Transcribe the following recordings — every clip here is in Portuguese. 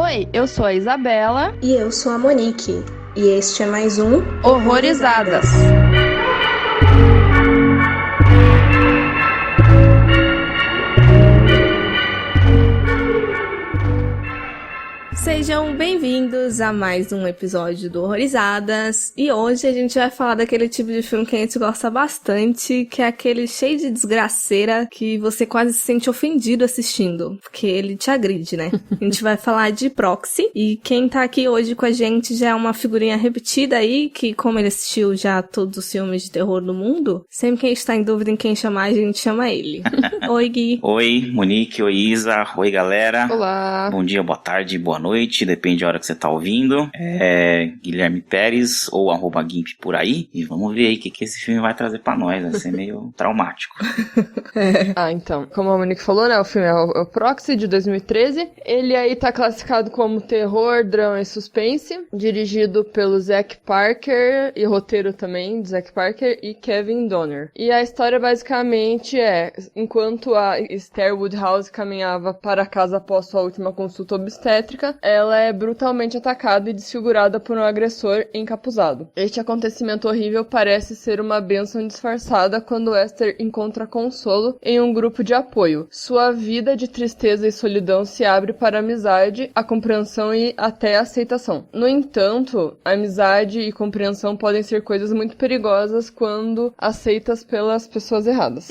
Oi, eu sou a Isabela. E eu sou a Monique. E este é mais um Horrorizadas. Sejam bem-vindos a mais um episódio do Horrorizadas. E hoje a gente vai falar daquele tipo de filme que a gente gosta bastante, que é aquele cheio de desgraceira que você quase se sente ofendido assistindo, porque ele te agride, né? A gente vai falar de Proxy, e quem tá aqui hoje com a gente já é uma figurinha repetida aí, que como ele assistiu já todos os filmes de terror do mundo, sempre que a gente tá em dúvida em quem chamar, a gente chama ele. Oi, Gui. Oi, Monique. Oi, Isa. Oi, galera. Olá. Bom dia, boa tarde, boa noite, depende da hora que você tá ouvindo. É Guilherme Pérez ou @Gimp por aí. E vamos ver aí o que esse filme vai trazer pra nós. Vai ser meio traumático. Então, como a Monique falou, né, o filme é o Proxy, de 2013. Ele aí tá classificado como terror, drama e suspense, dirigido pelo Zack Parker, e roteiro também de Zack Parker e Kevin Donner. E a história basicamente é, enquanto a Esther Woodhouse caminhava para casa após sua última consulta obstétrica, ela é brutalmente atacada e desfigurada por um agressor encapuzado. Este acontecimento horrível parece ser uma bênção disfarçada quando Esther encontra consolo em um grupo de apoio. Sua vida de tristeza e solidão se abre para a amizade, a compreensão e até a aceitação. No entanto, a amizade e compreensão podem ser coisas muito perigosas quando aceitas pelas pessoas erradas.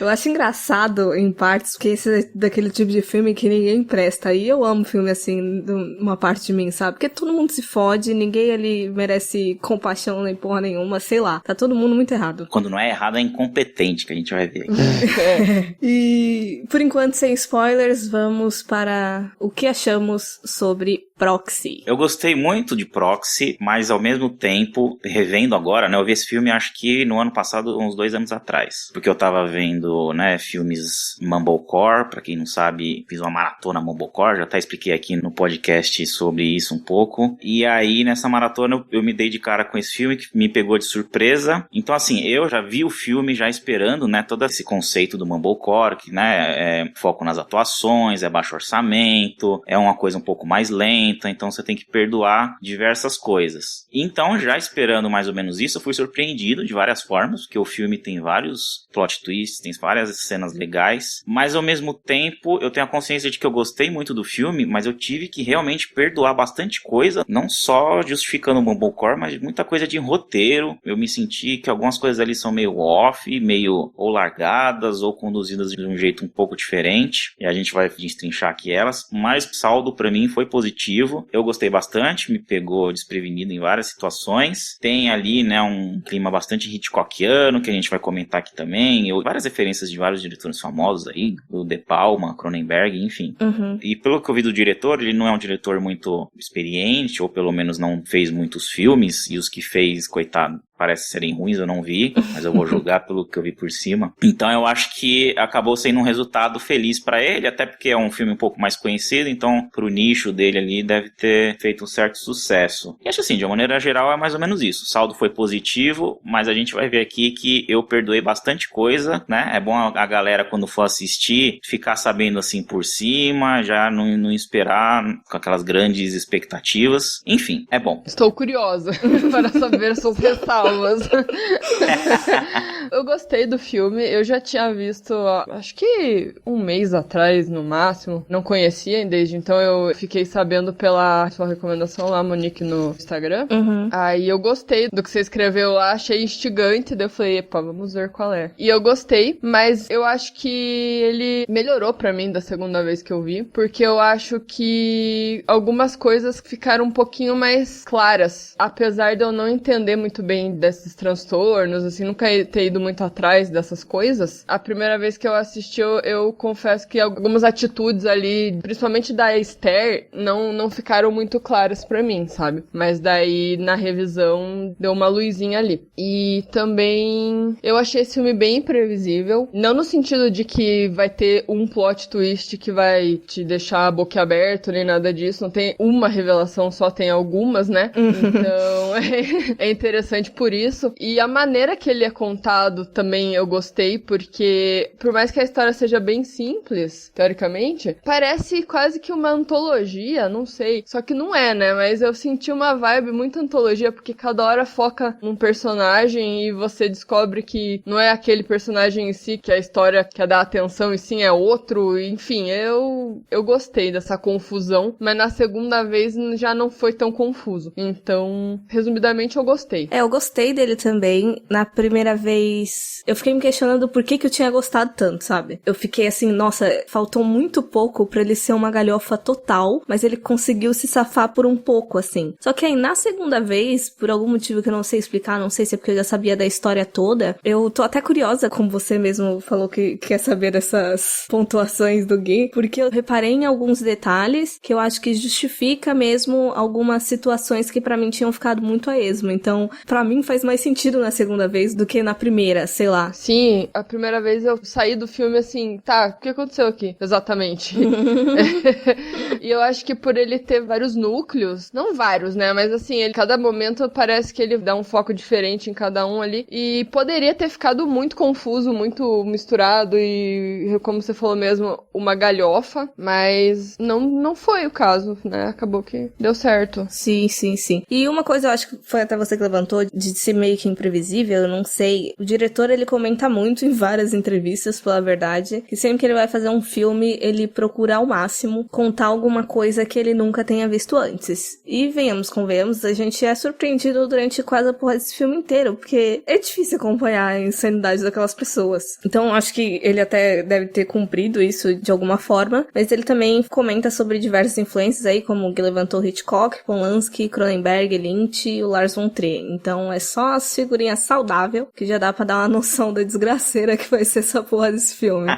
Eu acho engraçado em partes, porque esse é daquele tipo de filme que ninguém presta. E eu amo filme assim, uma parte de mim, sabe? Porque todo mundo se fode, ninguém ali merece compaixão nem porra nenhuma, sei lá. Tá todo mundo muito errado. Quando não é errado, é incompetente, que a gente vai ver. E, por enquanto, sem spoilers, vamos para o que achamos sobre Proxy. Eu gostei muito de Proxy, mas ao mesmo tempo, revendo agora, né? Eu vi esse filme, acho que no ano passado, uns 2 anos atrás. Porque eu tava vendo, né, filmes Mumblecore. Pra quem não sabe, fiz uma maratona Mumblecore. Já até expliquei aqui no podcast sobre isso um pouco. E aí, nessa maratona, eu me dei de cara com esse filme, que me pegou de surpresa. Então, assim, eu já vi o filme já esperando, né, todo esse conceito do Mumblecore, que, né, é foco nas atuações, é baixo orçamento, é uma coisa um pouco mais lenta. Então você tem que perdoar diversas coisas. Então, já esperando mais ou menos isso, eu fui surpreendido de várias formas, porque o filme tem vários plot twists, tem várias cenas legais, mas ao mesmo tempo eu tenho a consciência de que eu gostei muito do filme, mas eu tive que realmente perdoar bastante coisa, não só justificando o Mumblecore, mas muita coisa de roteiro. Eu me senti que algumas coisas ali são meio off, meio ou largadas ou conduzidas de um jeito um pouco diferente, e a gente vai destrinchar aqui elas, mas o saldo pra mim foi positivo. Eu gostei bastante, me pegou desprevenido em várias situações. Tem ali, né, um clima bastante Hitchcockiano, que a gente vai comentar aqui também. Várias referências de vários diretores famosos aí, o De Palma, Cronenberg, enfim. E pelo que eu vi do diretor, ele não é um diretor muito experiente, ou pelo menos não fez muitos filmes, e os que fez, coitado, parece serem ruins, eu não vi, mas eu vou julgar pelo que eu vi por cima. Então eu acho que acabou sendo um resultado feliz pra ele, até porque é um filme um pouco mais conhecido, então pro nicho dele ali deve ter feito um certo sucesso. E acho assim, de uma maneira geral é mais ou menos isso. O saldo foi positivo, mas a gente vai ver aqui que eu perdoei bastante coisa, né? É bom a galera, quando for assistir, ficar sabendo assim por cima, já não esperar com aquelas grandes expectativas. Enfim, é bom. Estou curiosa para saber suas ressalvas. Eu gostei do filme, eu já tinha visto, acho que 1 mês atrás, no máximo. Não conhecia desde então, eu fiquei sabendo pela sua recomendação lá, Monique, no Instagram. Aí eu gostei do que você escreveu lá, achei instigante, daí eu falei, epa, vamos ver qual é. E eu gostei, mas eu acho que ele melhorou pra mim da segunda vez que eu vi, porque eu acho que algumas coisas ficaram um pouquinho mais claras, apesar de eu não entender muito bem desses transtornos, assim, nunca ter ido muito atrás dessas coisas. A primeira vez que eu assisti, eu confesso que algumas atitudes ali, principalmente da Esther, não ficaram muito claras pra mim, sabe? Mas daí, na revisão, deu uma luzinha ali. E também, eu achei esse filme bem imprevisível, não no sentido de que vai ter um plot twist que vai te deixar boquiaberto, nem nada disso, não tem uma revelação, só tem algumas, né? Então, é interessante por por isso. E a maneira que ele é contado também eu gostei, porque por mais que a história seja bem simples, teoricamente, parece quase que uma antologia, não sei. Só que não é, né? Mas eu senti uma vibe muito antologia, porque cada hora foca num personagem e você descobre que não é aquele personagem em si que a história quer dar atenção e sim é outro. Enfim, eu gostei dessa confusão, mas na segunda vez já não foi tão confuso. Então, resumidamente, eu gostei. Eu gostei dele também. Na primeira vez, eu fiquei me questionando por que eu tinha gostado tanto, sabe? Eu fiquei assim, nossa, faltou muito pouco pra ele ser uma galhofa total, mas ele conseguiu se safar por um pouco, assim. Só que aí, na segunda vez, por algum motivo que eu não sei explicar, não sei se é porque eu já sabia da história toda, eu tô até curiosa, como você mesmo falou que quer saber dessas pontuações do Gui, porque eu reparei em alguns detalhes que eu acho que justifica mesmo algumas situações que pra mim tinham ficado muito a esmo. Então, pra mim faz mais sentido na segunda vez do que na primeira, sei lá. Sim, a primeira vez eu saí do filme assim, tá, o que aconteceu aqui? Exatamente. E eu acho que por ele ter vários núcleos, não vários, né, mas assim, cada momento parece que ele dá um foco diferente em cada um ali, e poderia ter ficado muito confuso, muito misturado e, como você falou mesmo, uma galhofa, mas não foi o caso, né, acabou que deu certo. Sim. E uma coisa, eu acho que foi até você que levantou, de ser meio que imprevisível, eu não sei, o diretor, ele comenta muito em várias entrevistas, pela verdade, que sempre que ele vai fazer um filme, ele procura ao máximo contar alguma coisa que ele nunca tenha visto antes. E convenhamos, a gente é surpreendido durante quase a porra desse filme inteiro, porque é difícil acompanhar a insanidade daquelas pessoas. Então, acho que ele até deve ter cumprido isso de alguma forma, mas ele também comenta sobre diversas influências aí, como o Gui levantou, Hitchcock, Polanski, Cronenberg, Lynch e o Lars von Trier. Então, é só as figurinhas saudáveis que já dá pra dar uma noção da desgraceira que vai ser essa porra desse filme.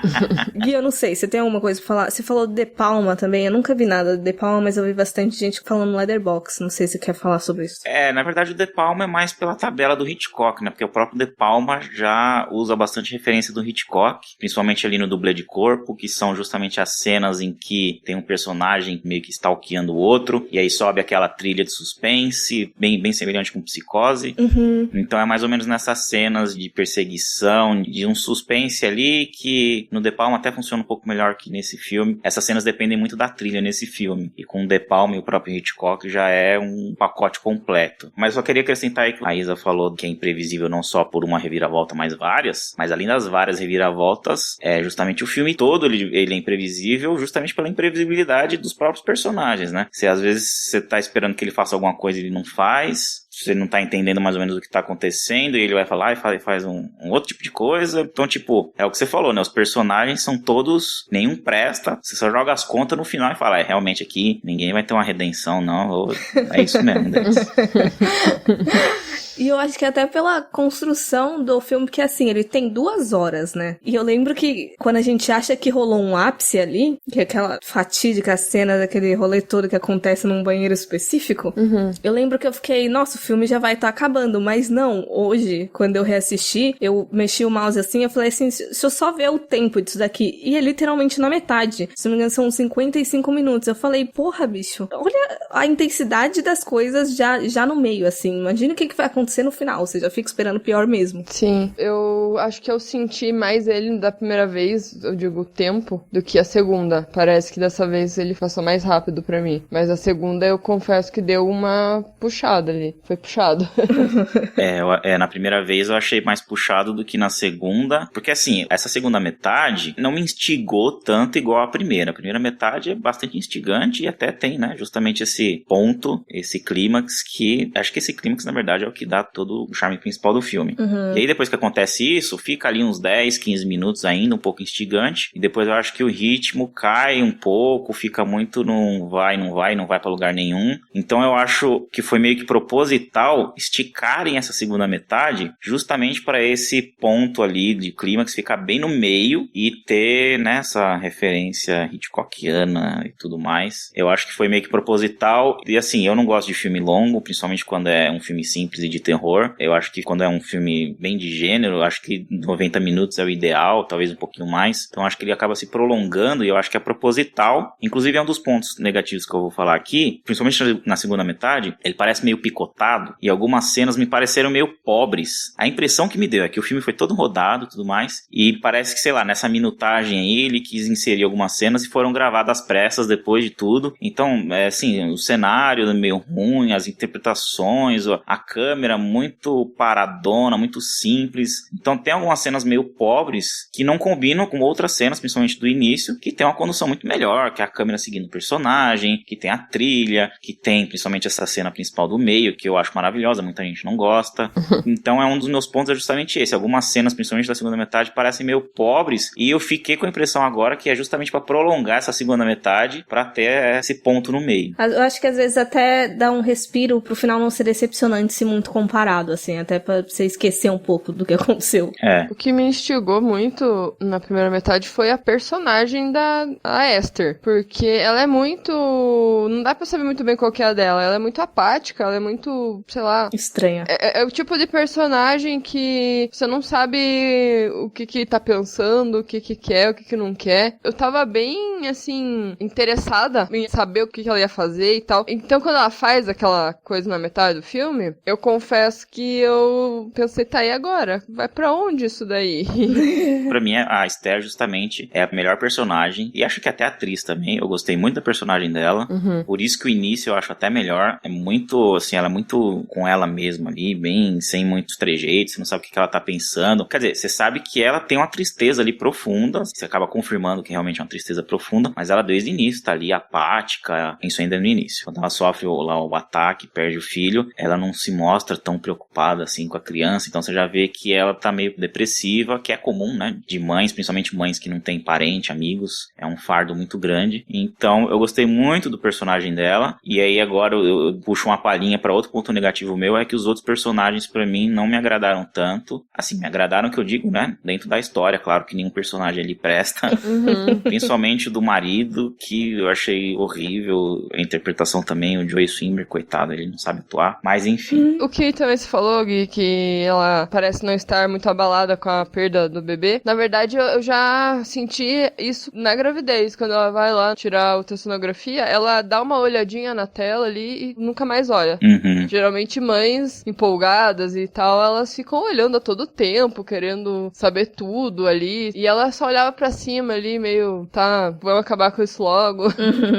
Gui, eu não sei, você tem alguma coisa pra falar? Você falou de De Palma também, eu nunca vi nada de De Palma, mas eu vi bastante gente falando no Letterboxd, não sei se você quer falar sobre isso. Na verdade o De Palma é mais pela tabela do Hitchcock, né, porque o próprio De Palma já usa bastante referência do Hitchcock, principalmente ali no dublê de corpo, que são justamente as cenas em que tem um personagem meio que stalkeando o outro, e aí sobe aquela trilha de suspense, bem semelhante com Psicose. Então é mais ou menos nessas cenas de perseguição, de um suspense ali, que no De Palma até funciona um pouco melhor que nesse filme. Essas cenas dependem muito da trilha nesse filme, e com o De Palma e o próprio Hitchcock já é um pacote completo. Mas só queria acrescentar aí que a Isa falou que é imprevisível não só por uma reviravolta, mas várias, mas além das várias reviravoltas, justamente o filme todo ele é imprevisível justamente pela imprevisibilidade dos próprios personagens, né? Se às vezes você tá esperando que ele faça alguma coisa e ele não faz, você não tá entendendo mais ou menos o que tá acontecendo, e ele vai falar e faz um outro tipo de coisa. Então, tipo, é o que você falou, né? Os personagens são todos, nenhum presta, você só joga as contas no final e fala, realmente aqui ninguém vai ter uma redenção, não, é isso mesmo. E eu acho que até pela construção do filme, porque assim, ele tem 2 horas, né? E eu lembro que quando a gente acha que rolou um ápice ali, que é aquela fatídica cena daquele rolê todo que acontece num banheiro específico, eu lembro que eu fiquei, nossa, o filme já vai estar acabando, mas não, hoje, quando eu reassisti, eu mexi o mouse assim, eu falei assim, se eu só ver o tempo disso daqui, e é literalmente na metade, se não me engano são 55 minutos, eu falei, porra, bicho, olha a intensidade das coisas já no meio, assim, imagina o que vai acontecer no final, você já fica esperando o pior mesmo. Sim, eu acho que eu senti mais ele da primeira vez, eu digo, tempo, do que a segunda. Parece que dessa vez ele passou mais rápido pra mim. Mas a segunda eu confesso que deu uma puxada ali. Foi puxado. Na primeira vez eu achei mais puxado do que na segunda, porque assim, essa segunda metade não me instigou tanto igual a primeira. A primeira metade é bastante instigante e até tem, né, justamente esse ponto, esse clímax que, acho que esse clímax na verdade é o que dá todo o charme principal do filme. E aí depois que acontece isso, fica ali uns 10, 15 minutos ainda, um pouco instigante, e depois eu acho que o ritmo cai um pouco, fica muito não vai pra lugar nenhum. Então eu acho que foi meio que proposital esticarem essa segunda metade justamente para esse ponto ali de clímax ficar bem no meio e ter, né, essa referência hitchcockiana e tudo mais. Eu acho que foi meio que proposital, e assim, eu não gosto de filme longo, principalmente quando é um filme simples e de terror. Eu acho que quando é um filme bem de gênero, eu acho que 90 minutos é o ideal, talvez um pouquinho mais. Então acho que ele acaba se prolongando e eu acho que é proposital. Inclusive é um dos pontos negativos que eu vou falar aqui, principalmente na segunda metade, ele parece meio picotado e algumas cenas me pareceram meio pobres. A impressão que me deu é que o filme foi todo rodado e tudo mais, e parece que, sei lá, nessa minutagem aí ele quis inserir algumas cenas e foram gravadas às pressas depois de tudo. Então, assim, o cenário meio ruim, as interpretações, a câmera muito paradona, muito simples. Então tem algumas cenas meio pobres que não combinam com outras cenas, principalmente do início, que tem uma condução muito melhor, que é a câmera seguindo o personagem, que tem a trilha, que tem principalmente essa cena principal do meio, que eu acho maravilhosa, muita gente não gosta. Então um dos meus pontos é justamente esse. Algumas cenas, principalmente da segunda metade, parecem meio pobres, e eu fiquei com a impressão agora que é justamente para prolongar essa segunda metade, para ter esse ponto no meio. Eu acho que às vezes até dá um respiro pro final não ser decepcionante se muito comparado, assim, até pra você esquecer um pouco do que aconteceu. O que me instigou muito na primeira metade foi a personagem da Esther, porque ela é muito... não dá pra saber muito bem qual que é a dela, ela é muito apática, ela é muito, sei lá... estranha. É o tipo de personagem que você não sabe o que tá pensando, o que quer, o que não quer. Eu tava bem, assim, interessada em saber o que ela ia fazer e tal. Então, quando ela faz aquela coisa na metade do filme, eu confesso que eu pensei, tá, e agora? Vai pra onde isso daí? Pra mim, a Esther justamente é a melhor personagem, e acho que até a atriz também. Eu gostei muito da personagem dela. Por isso que o início eu acho até melhor. É muito, assim, ela é muito com ela mesma ali, bem sem muitos trejeitos, você não sabe o que ela tá pensando. Quer dizer, você sabe que ela tem uma tristeza ali profunda, você acaba confirmando que realmente é uma tristeza profunda, mas ela desde o início tá ali apática, isso ainda no início. Quando ela sofre lá o ataque, perde o filho, ela não se mostra tão preocupada assim com a criança, então você já vê que ela tá meio depressiva, que é comum, né, de mães, principalmente mães que não têm parente, amigos, é um fardo muito grande. Então eu gostei muito do personagem dela, e aí agora eu puxo uma palhinha pra outro ponto negativo meu, é que os outros personagens pra mim não me agradaram tanto, assim, me agradaram que eu digo, né, dentro da história, claro que nenhum personagem ali presta, principalmente do marido, que eu achei horrível, a interpretação também, o Joey Swimmer, coitado, ele não sabe atuar, mas enfim. O que também se falou, Gui, que ela parece não estar muito abalada com a perda do bebê. Na verdade, eu já senti isso na gravidez, quando ela vai lá tirar a ultrassonografia, ela dá uma olhadinha na tela ali e nunca mais olha. Geralmente mães empolgadas e tal, elas ficam olhando a todo tempo, querendo saber tudo ali, e ela só olhava pra cima ali, meio, tá, vamos acabar com isso logo.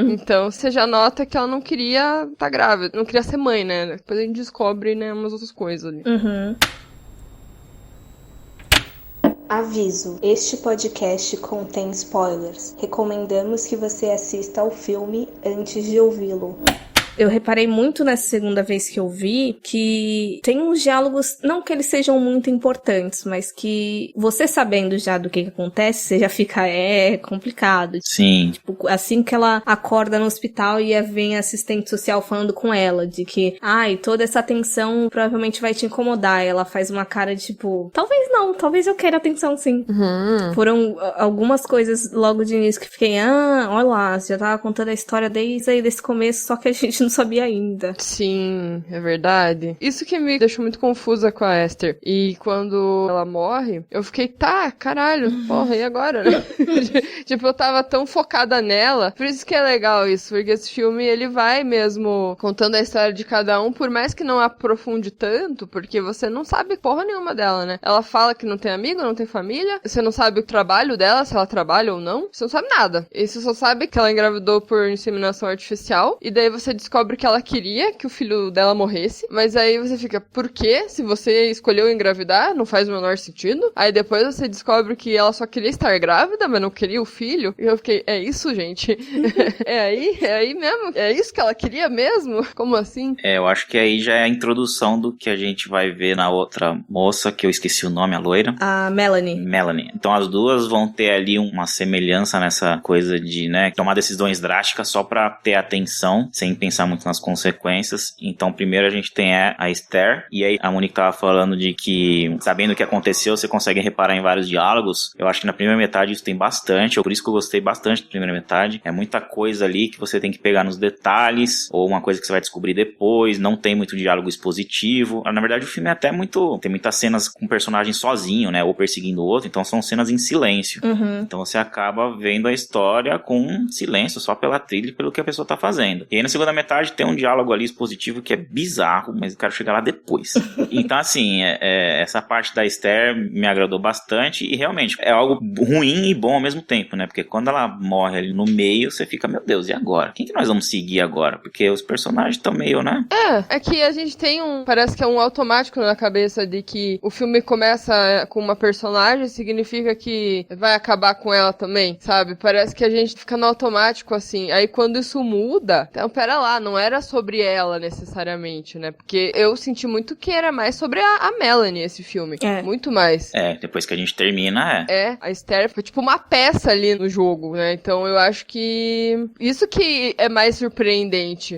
Então, você já nota que ela não queria tá grávida, não queria ser mãe, né? Depois a gente descobre, né, umas outras coisas ali. Aviso: este podcast contém spoilers. Recomendamos que você assista ao filme antes de ouvi-lo. Eu reparei muito nessa segunda vez que eu vi que tem uns diálogos, não que eles sejam muito importantes, mas que você sabendo já do que acontece, você já fica, complicado. Sim. Tipo, assim que ela acorda no hospital e vem a assistente social falando com ela, de que, toda essa atenção provavelmente vai te incomodar. Ela faz uma cara de tipo, talvez não, talvez eu queira atenção sim. Foram algumas coisas logo de início que fiquei, olha lá, você já tava contando a história desde aí desse começo, só que a gente não sabia ainda. Sim, é verdade. Isso que me deixou muito confusa com a Esther. E quando ela morre, eu fiquei, tá, caralho, porra, e agora, né? Tipo, eu tava tão focada nela. Por isso que é legal isso, porque esse filme, ele vai mesmo contando a história de cada um, por mais que não aprofunde tanto, porque você não sabe porra nenhuma dela, né? Ela fala que não tem amigo, não tem família, você não sabe o trabalho dela, se ela trabalha ou não, você não sabe nada. E você só sabe que ela engravidou por inseminação artificial, e daí você descobre que ela queria que o filho dela morresse, mas aí você fica, por quê? Se você escolheu engravidar, não faz o menor sentido. Aí depois você descobre que ela só queria estar grávida, mas não queria o filho. E eu fiquei, é isso, gente? É aí mesmo? É isso que ela queria mesmo? Como assim? Eu acho que aí já é a introdução do que a gente vai ver na outra moça, que eu esqueci o nome, a loira. A Melanie. Então as duas vão ter ali uma semelhança nessa coisa de, né, tomar decisões drásticas só pra ter atenção, sem pensar muito nas consequências. Então, primeiro a gente tem a Esther, e aí a Monique tava falando de que, sabendo o que aconteceu, você consegue reparar em vários diálogos. Eu acho que na primeira metade isso tem bastante, por isso que eu gostei bastante da primeira metade. É muita coisa ali que você tem que pegar nos detalhes, ou uma coisa que você vai descobrir depois, não tem muito diálogo expositivo. Na verdade, o filme é até muito... Tem muitas cenas com o personagem sozinho, né, ou perseguindo o outro, então são cenas em silêncio. Então você acaba vendo a história com silêncio, só pela trilha e pelo que a pessoa tá fazendo. E aí na segunda metade tem um diálogo ali expositivo que é bizarro, mas eu quero chegar lá depois. Então assim, essa parte da Esther me agradou bastante e realmente é algo ruim e bom ao mesmo tempo, né? Porque quando ela morre ali no meio, você fica, meu Deus, e agora? Quem que nós vamos seguir agora? Porque os personagens estão meio, né? É que a gente tem parece que é um automático na cabeça de que o filme começa com uma personagem, significa que vai acabar com ela também, sabe? Parece que a gente fica no automático, assim. Aí quando isso muda, então pera lá, não era sobre ela necessariamente, né? Porque eu senti muito que era mais sobre a Melanie, esse filme. Muito mais. Depois que a gente termina, a Esther foi tipo uma peça ali no jogo, né? Então eu acho que isso que é mais surpreendente.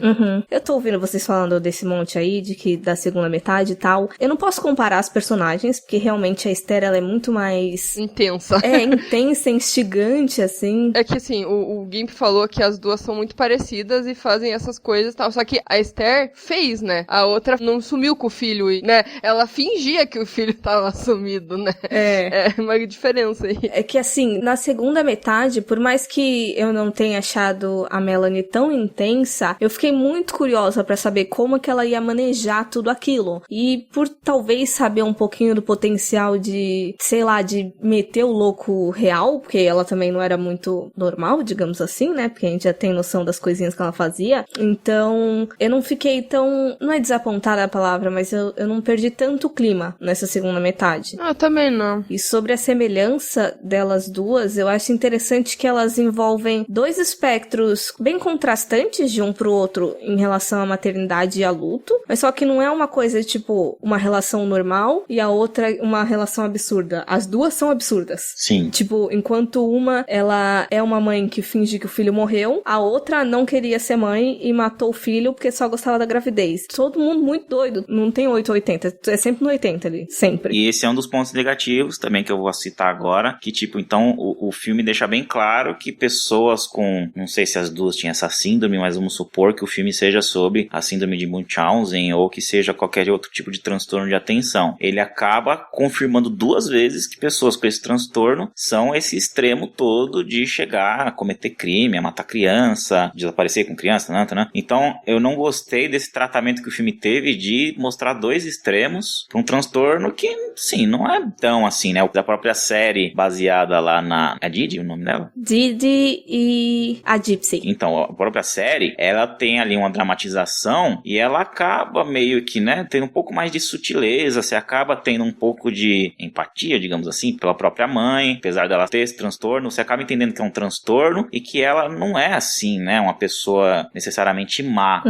Eu tô ouvindo vocês falando desse monte aí, de que da segunda metade e tal. Eu não posso comparar as personagens, porque realmente a Esther, ela é muito mais... intensa. Intensa, instigante, assim. É que assim, o Gimp falou que as duas são muito parecidas e fazem essas coisas e tal. Só que a Esther fez, né? A outra não sumiu com o filho, né? Ela fingia que o filho tava sumido, né? É uma diferença aí. É que assim, na segunda metade, por mais que eu não tenha achado a Melanie tão intensa, eu fiquei muito curiosa pra saber como que ela ia manejar tudo aquilo. E por talvez saber um pouquinho do potencial de, sei lá, de meter o louco real, porque ela também não era muito normal, digamos assim, né? Porque a gente já tem noção das coisinhas que ela fazia. Então, eu não fiquei tão... Não é desapontada a palavra, mas eu não perdi tanto o clima nessa segunda metade. Também não. E sobre a semelhança delas duas, eu acho interessante que elas envolvem dois espectros bem contrastantes de um pro outro em relação à maternidade e a luto, mas só que não é uma coisa tipo uma relação normal e a outra uma relação absurda. As duas são absurdas. Sim. Tipo, enquanto uma, ela é uma mãe que finge que o filho morreu, a outra não queria ser mãe e matou o filho porque só gostava da gravidez. Todo mundo muito doido. Não tem 8 ou 80. É sempre no 80 ali. Sempre. E esse é um dos pontos negativos também que eu vou citar agora, que tipo, então, o filme deixa bem claro que pessoas com, não sei se as duas tinham essa síndrome, mas vamos supor que o filme seja sobre a síndrome de Munchausen ou que seja qualquer outro tipo de transtorno de atenção. Ele acaba confirmando 2 vezes que pessoas com esse transtorno são esse extremo todo de chegar a cometer crime, a matar criança, desaparecer com criança, né? Então, eu não gostei desse tratamento que o filme teve de mostrar 2 extremos para um transtorno que, sim, não é tão assim, né? Da própria série baseada lá na... É Didi o nome dela? Didi e a Gypsy. Então, a própria série, ela tem ali uma dramatização e ela acaba meio que, né, tendo um pouco mais de sutileza, você acaba tendo um pouco de empatia, digamos assim, pela própria mãe, apesar dela ter esse transtorno, você acaba entendendo que é um transtorno e que ela não é assim, né, uma pessoa necessariamente má.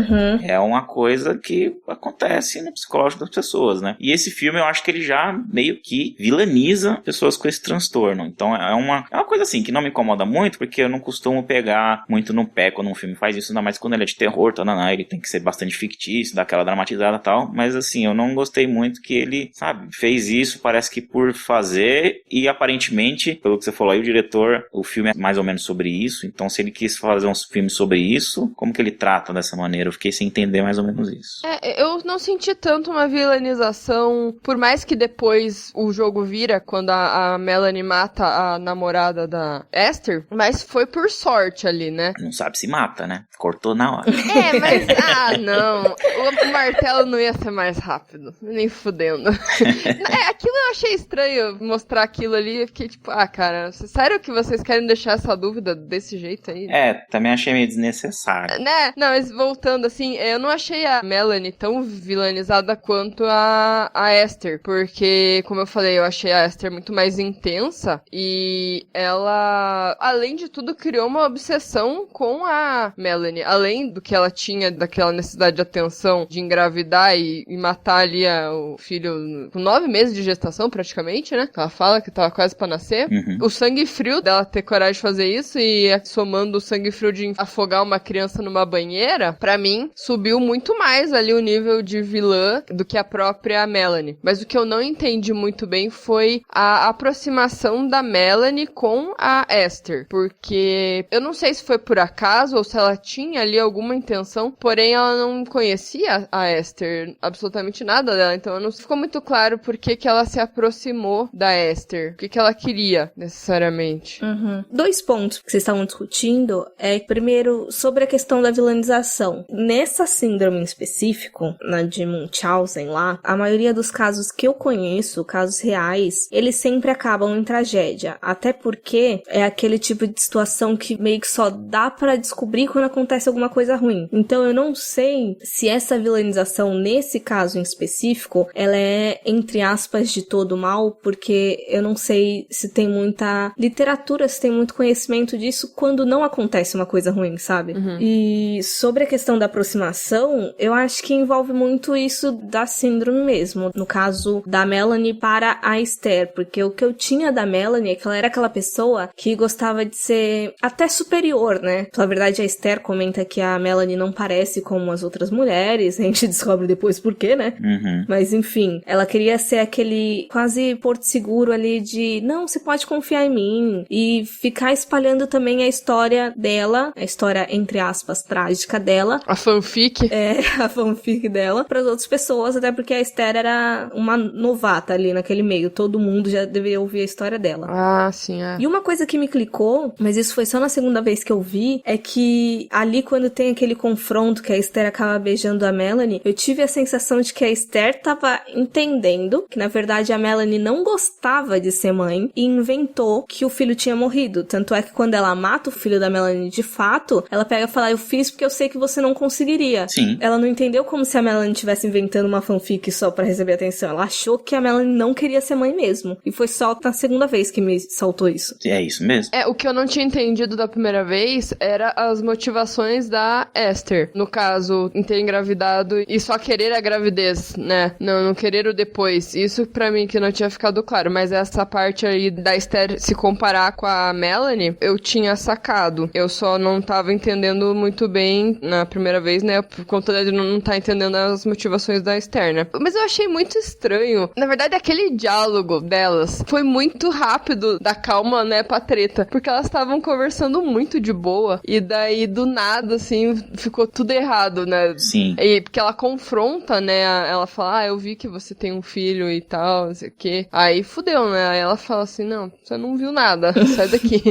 É uma coisa que acontece no psicológico das pessoas, né? E esse filme eu acho que ele já meio que vilaniza pessoas com esse transtorno. Então é uma coisa assim que não me incomoda muito, porque eu não costumo pegar muito no pé quando um filme faz isso, ainda mais quando ele é de terror, ele tem que ser bastante fictício, dar aquela dramatizada e tal, mas assim, eu não gostei muito que ele, sabe, fez isso, parece que por fazer, e aparentemente, pelo que você falou aí, o diretor, o filme é mais ou menos sobre isso, então se ele quis fazer um filme sobre isso, como que ele trata dessa maneira? Eu fiquei sem entender mais ou menos isso. Eu não senti tanto uma vilanização, por mais que depois o jogo vira, quando a Melanie mata a namorada da Esther, mas foi por sorte ali, né? Não sabe se mata, né? Cortou na hora. Mas... não. O martelo não ia ser mais rápido. Nem fudendo. Aquilo eu achei estranho, mostrar aquilo ali. Eu fiquei tipo, cara, sério que vocês querem deixar essa dúvida desse jeito aí? Também achei meio desnecessário. Né? Não, mas voltando assim, eu não achei a Melanie tão vilanizada quanto a Esther. Porque, como eu falei, eu achei a Esther muito mais intensa. E ela, além de tudo, criou uma obsessão com a Melanie. Além do que ela tinha, daquela necessidade de atenção, de engravidar e matar ali o filho com 9 meses de gestação, praticamente, né? Ela fala que tava quase pra nascer. O sangue frio dela ter coragem de fazer isso e somando o sangue frio de afogar uma criança numa banheira companheira, pra mim, subiu muito mais ali o nível de vilã do que a própria Melanie. Mas o que eu não entendi muito bem foi a aproximação da Melanie com a Esther, porque eu não sei se foi por acaso ou se ela tinha ali alguma intenção, porém ela não conhecia a Esther, absolutamente nada dela, então não ficou muito claro por que ela se aproximou da Esther, o que ela queria, necessariamente. Uhum. 2 pontos que vocês estavam discutindo é, primeiro, sobre a questão da vilanização. Nessa síndrome em específico, na de Munchausen lá, a maioria dos casos que eu conheço, casos reais, eles sempre acabam em tragédia, até porque é aquele tipo de situação que meio que só dá pra descobrir quando acontece alguma coisa ruim. Então eu não sei se essa vilanização, nesse caso em específico, ela é, entre aspas, de todo mal, porque eu não sei se tem muita literatura, se tem muito conhecimento disso quando não acontece uma coisa ruim, sabe? Uhum. E sobre a questão da aproximação, eu acho que envolve muito isso da síndrome mesmo, no caso da Melanie para a Esther, porque o que eu tinha da Melanie é que ela era aquela pessoa que gostava de ser até superior, né? Na verdade, a Esther comenta que a Melanie não parece como as outras mulheres, a gente descobre depois por quê, né? Uhum. Mas enfim, ela queria ser aquele quase porto seguro ali de, não, você pode confiar em mim, e ficar espalhando também a história dela, a história, entre aspas, trágica dela. A fanfic? É, a fanfic dela, para as outras pessoas, até porque a Esther era uma novata ali naquele meio, todo mundo já deveria ouvir a história dela. Ah, sim, é. E uma coisa que me clicou, mas isso foi só na segunda vez que eu vi, é que ali quando tem aquele confronto que a Esther acaba beijando a Melanie, eu tive a sensação de que a Esther tava entendendo que na verdade a Melanie não gostava de ser mãe e inventou que o filho tinha morrido. Tanto é que quando ela mata o filho da Melanie de fato, ela pega e fala, eu fiz porque eu sei que você não conseguiria. Sim. Ela não entendeu como se a Melanie estivesse inventando uma fanfic só pra receber atenção. Ela achou que a Melanie não queria ser mãe mesmo. E foi só na segunda vez que me saltou isso. É isso mesmo. O que eu não tinha entendido da primeira vez era as motivações da Esther. No caso, em ter engravidado e só querer a gravidez, né? Não querer o depois. Isso pra mim que não tinha ficado claro. Mas essa parte aí da Esther se comparar com a Melanie, eu tinha sacado. Eu só não tava entendendo muito bem na primeira vez, né? Por conta de não estar entendendo as motivações da Esther, né? Mas eu achei muito estranho. Na verdade, aquele diálogo delas foi muito rápido, da calma, né, pra treta. Porque elas estavam conversando muito de boa. E daí, do nada, assim, ficou tudo errado, né? Sim. E porque ela confronta, né? Ela fala, eu vi que você tem um filho e tal, não sei o quê. Aí fudeu, né? Aí ela fala assim, não, você não viu nada, sai daqui,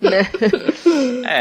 né?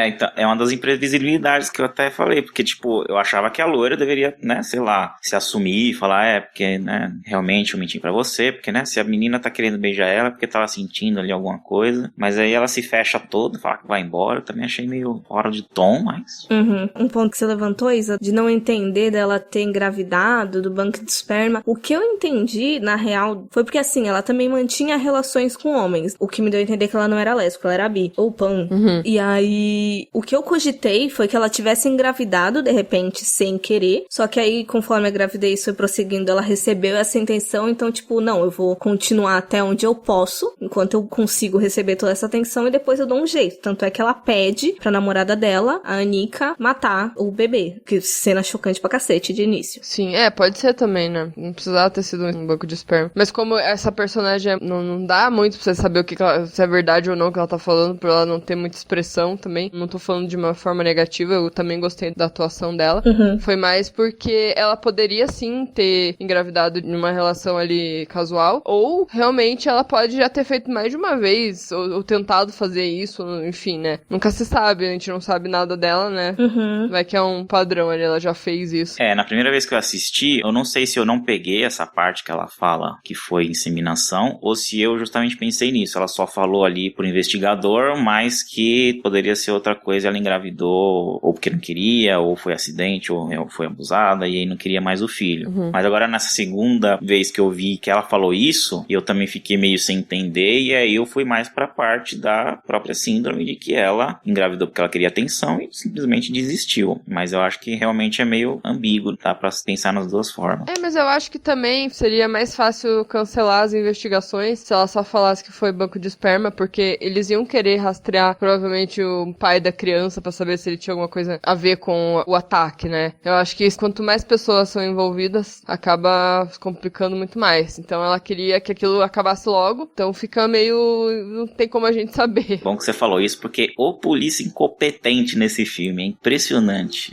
Então, é uma das imprevisibilidades que eu até falei, porque, tipo, eu achava que a loira deveria, né, sei lá, se assumir e falar, porque, né, realmente eu menti pra você, porque, né, se a menina tá querendo beijar ela, porque tava sentindo ali alguma coisa, mas aí ela se fecha toda, fala que vai embora, eu também achei meio fora de tom, mas... Uhum. Um ponto que você levantou, Isa, de não entender dela ter engravidado do banco de esperma, o que eu entendi, na real, foi porque, assim, ela também mantinha relações com homens, o que me deu a entender que ela não era lésbica, ela era bi, ou pan. Uhum. E aí, o que eu cogitei foi que ela tivesse engravidado, de repente, sem querer, só que aí, conforme a gravidez foi prosseguindo, ela recebeu essa intenção, então, tipo, não, eu vou continuar até onde eu posso, enquanto eu consigo receber toda essa atenção, e depois eu dou um jeito. Tanto é que ela pede pra namorada dela, a Anika, matar o bebê, que cena chocante pra cacete de início. Sim, pode ser também, né? Não precisava ter sido um banco de esperma. Mas como essa personagem não dá muito pra você saber o que se é verdade ou não que ela tá falando, por ela não ter muita expressão também. Não tô falando de uma forma negativa, eu também gostei da atuação dela. Uhum. Foi mais porque ela poderia sim ter engravidado numa relação ali casual, ou realmente ela pode já ter feito mais de uma vez, ou tentado fazer isso, enfim, né? Nunca se sabe, a gente não sabe nada dela, né? Uhum. Vai que é um padrão ali, ela já fez isso. Na primeira vez que eu assisti, eu não sei se eu não peguei essa parte que ela fala que foi inseminação, ou se eu justamente pensei nisso. Ela só falou ali pro investigador, mas que poderia ser outra coisa, ela engravidou, ou porque não queria, ou foi acidente, ou foi abusada, e aí não queria mais o filho. Uhum. Mas agora, nessa segunda vez que eu vi que ela falou isso, eu também fiquei meio sem entender, e aí eu fui mais pra parte da própria síndrome de que ela engravidou porque ela queria atenção e simplesmente desistiu. Mas eu acho que realmente é meio ambíguo, dá pra pensar nas duas formas. Mas eu acho que também seria mais fácil cancelar as investigações se ela só falasse que foi banco de esperma, porque eles iam querer rastrear provavelmente o pai da criança pra saber se ele tinha alguma coisa a ver ver com o ataque, né? Eu acho que quanto mais pessoas são envolvidas, acaba se complicando muito mais. Então ela queria que aquilo acabasse logo, então fica meio... não tem como a gente saber. Bom que você falou isso, porque o polícia incompetente nesse filme é impressionante.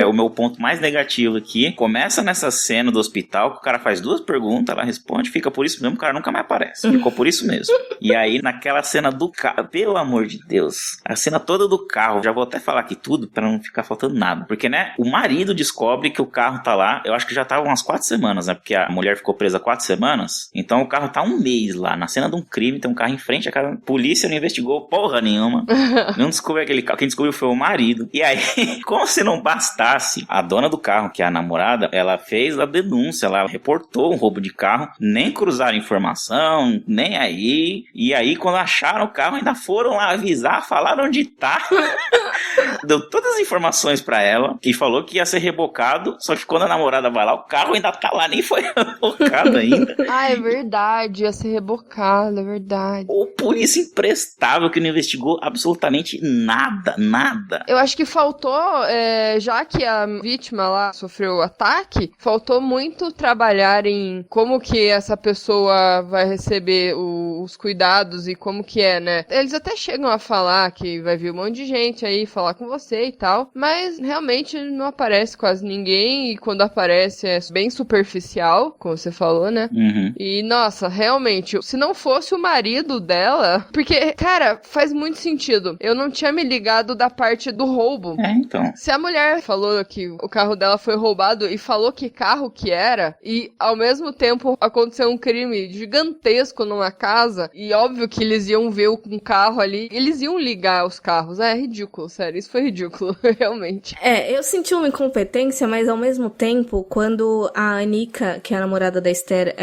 É o meu ponto mais negativo aqui. Começa nessa cena do hospital, que o cara faz 2 perguntas, ela responde, fica por isso mesmo, o cara nunca mais aparece. Ficou por isso mesmo. E aí, naquela cena do carro, pelo amor de Deus, a cena toda do carro, já vou até falar aqui tudo, pra não ficar faltando nada. Porque, né, o marido descobre que o carro tá lá, eu acho que já tava umas 4 semanas, né, porque a mulher ficou presa 4 semanas, então o carro tá 1 mês lá, na cena de um crime, tem um carro em frente, a polícia não investigou porra nenhuma, não descobriu aquele carro, quem descobriu foi o marido. E aí, como se não bastasse, a dona do carro, que é a namorada, ela fez a denúncia, ela reportou um roubo de carro, nem cruzaram informação, nem aí, e aí quando acharam o carro, ainda foram lá avisar, falaram onde tá, deu todas as informações pra ela, e falou que ia ser rebocado, só que quando a namorada vai lá, o carro ainda tá lá, nem foi rebocado ainda. Ah, é verdade, ia ser rebocado, é verdade. O polícia imprestável que não investigou absolutamente nada. Eu acho que faltou, já que a vítima lá sofreu o ataque, faltou muito trabalhar em como que essa pessoa vai receber os cuidados e como que é, né? Eles até chegam a falar que vai vir um monte de gente aí falar com você e tal, mas realmente não aparece quase ninguém e quando aparece é bem superficial, como você falou, né? Uhum. E, nossa, realmente, se não fosse o marido dela, porque, cara, faz muito sentido. Eu não tinha me ligado da parte do roubo. Então. Se a mulher falou que o carro dela foi roubado e falou que carro que era, e ao mesmo tempo aconteceu um crime gigantesco numa casa, e óbvio que eles iam ver um carro ali, eles iam ligar os carros. É ridículo, sério, isso foi ridículo, realmente. Eu senti uma incompetência, mas ao mesmo tempo, quando a Anika, que é a namorada da Esther,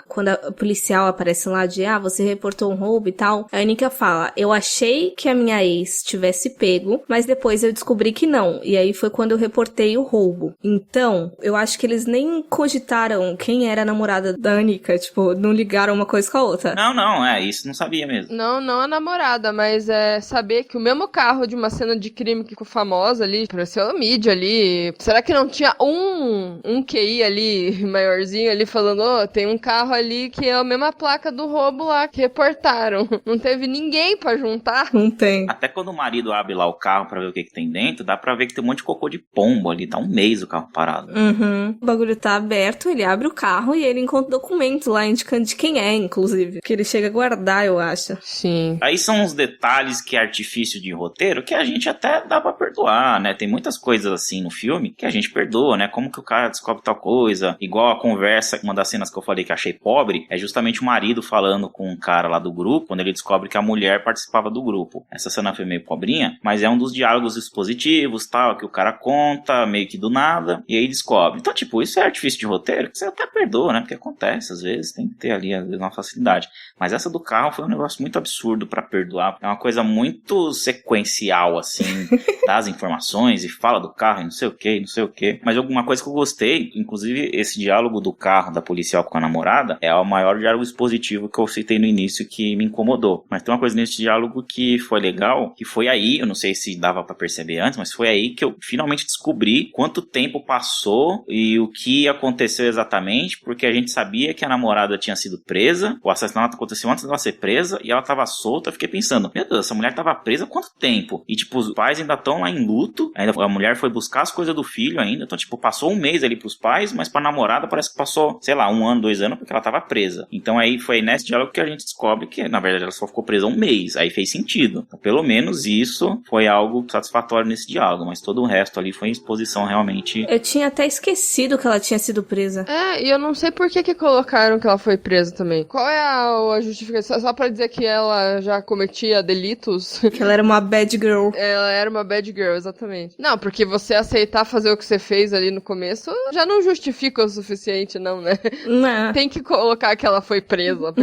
quando a policial aparece lá você reportou um roubo e tal, a Anika fala, eu achei que a minha ex tivesse pego, mas depois eu descobri que não, e aí foi quando eu reportei o roubo. Então, eu acho que eles nem cogitaram quem era a namorada da Anika, tipo, não ligaram uma coisa com a outra. Não, isso não sabia mesmo. Não a namorada, mas saber que o mesmo carro de uma cena de crime que ficou famosa ali, apareceu na mídia ali, será que não tinha um QI ali, maiorzinho ali, falando, tem um carro ali que é a mesma placa do roubo lá, que reportaram. Não teve ninguém pra juntar? Não tem. Até quando o marido abre lá o carro pra ver o que tem dentro, dá pra ver que tem um monte de cocô de pombo ali, tá 1 mês o carro parado. Uhum. O bagulho tá aberto, ele abre o carro e ele encontra documento lá indicando de quem é, inclusive. Que ele chega a guardar, eu acho. Sim. Aí são uns detalhes que é artifício de roteiro que a gente até dá pra perdoar, né? Tem muitas coisas assim no filme que a gente perdoa, né? Como que o cara descobre tal coisa. Igual a conversa, uma das cenas que eu falei que achei pobre, é justamente o marido falando com um cara lá do grupo, quando ele descobre que a mulher participava do grupo. Essa cena foi meio pobrinha, mas é um dos diálogos expositivos, tal, que o cara conta meio que do nada, e aí descobre. Então, tipo, isso é artifício de roteiro que você até perdoa, né? Porque acontece, às vezes, tem que ter ali, às vezes, uma facilidade. Mas essa do carro foi um negócio muito absurdo pra perdoar. É uma coisa muito sequencial, assim, das informações, e fala do carro e não sei o que. Mas alguma coisa que eu gostei, inclusive esse diálogo do carro da policial com a namorada, é o maior diálogo expositivo que eu citei no início que me incomodou. Mas tem uma coisa nesse diálogo que foi legal, que foi aí, eu não sei se dava pra perceber antes, mas foi aí que eu finalmente descobri quanto tempo passou e o que aconteceu exatamente, porque a gente sabia que a namorada tinha sido presa, o assassinato aconteceu antes dela ser presa e ela tava solta. Eu fiquei pensando, meu Deus, essa mulher tava presa há quanto tempo? E tipo, os pais ainda estão lá em luto, ainda a mulher foi buscar as coisas do filho ainda, então tipo, passou 1 mês ali pros pais, mas pra namorada parece que passou, sei lá, 1 ano, 2 anos, porque ela tava presa. Então aí foi nesse diálogo que a gente descobre que, na verdade, ela só ficou presa 1 mês, aí fez sentido. Então, pelo menos isso foi algo satisfatório nesse diálogo, mas todo o resto ali foi exposição realmente. Eu tinha até esquecido que ela tinha sido presa. E eu não sei por que colocaram que ela foi presa também. Qual é a justificação? Só pra dizer que ela já cometia delitos? Que ela era uma bad girl. Ela era uma bad girl, exatamente. Não, porque você aceitar fazer o que você fez ali no começo já não justifica o suficiente, não, né? Não. Tem que colocar que ela foi presa.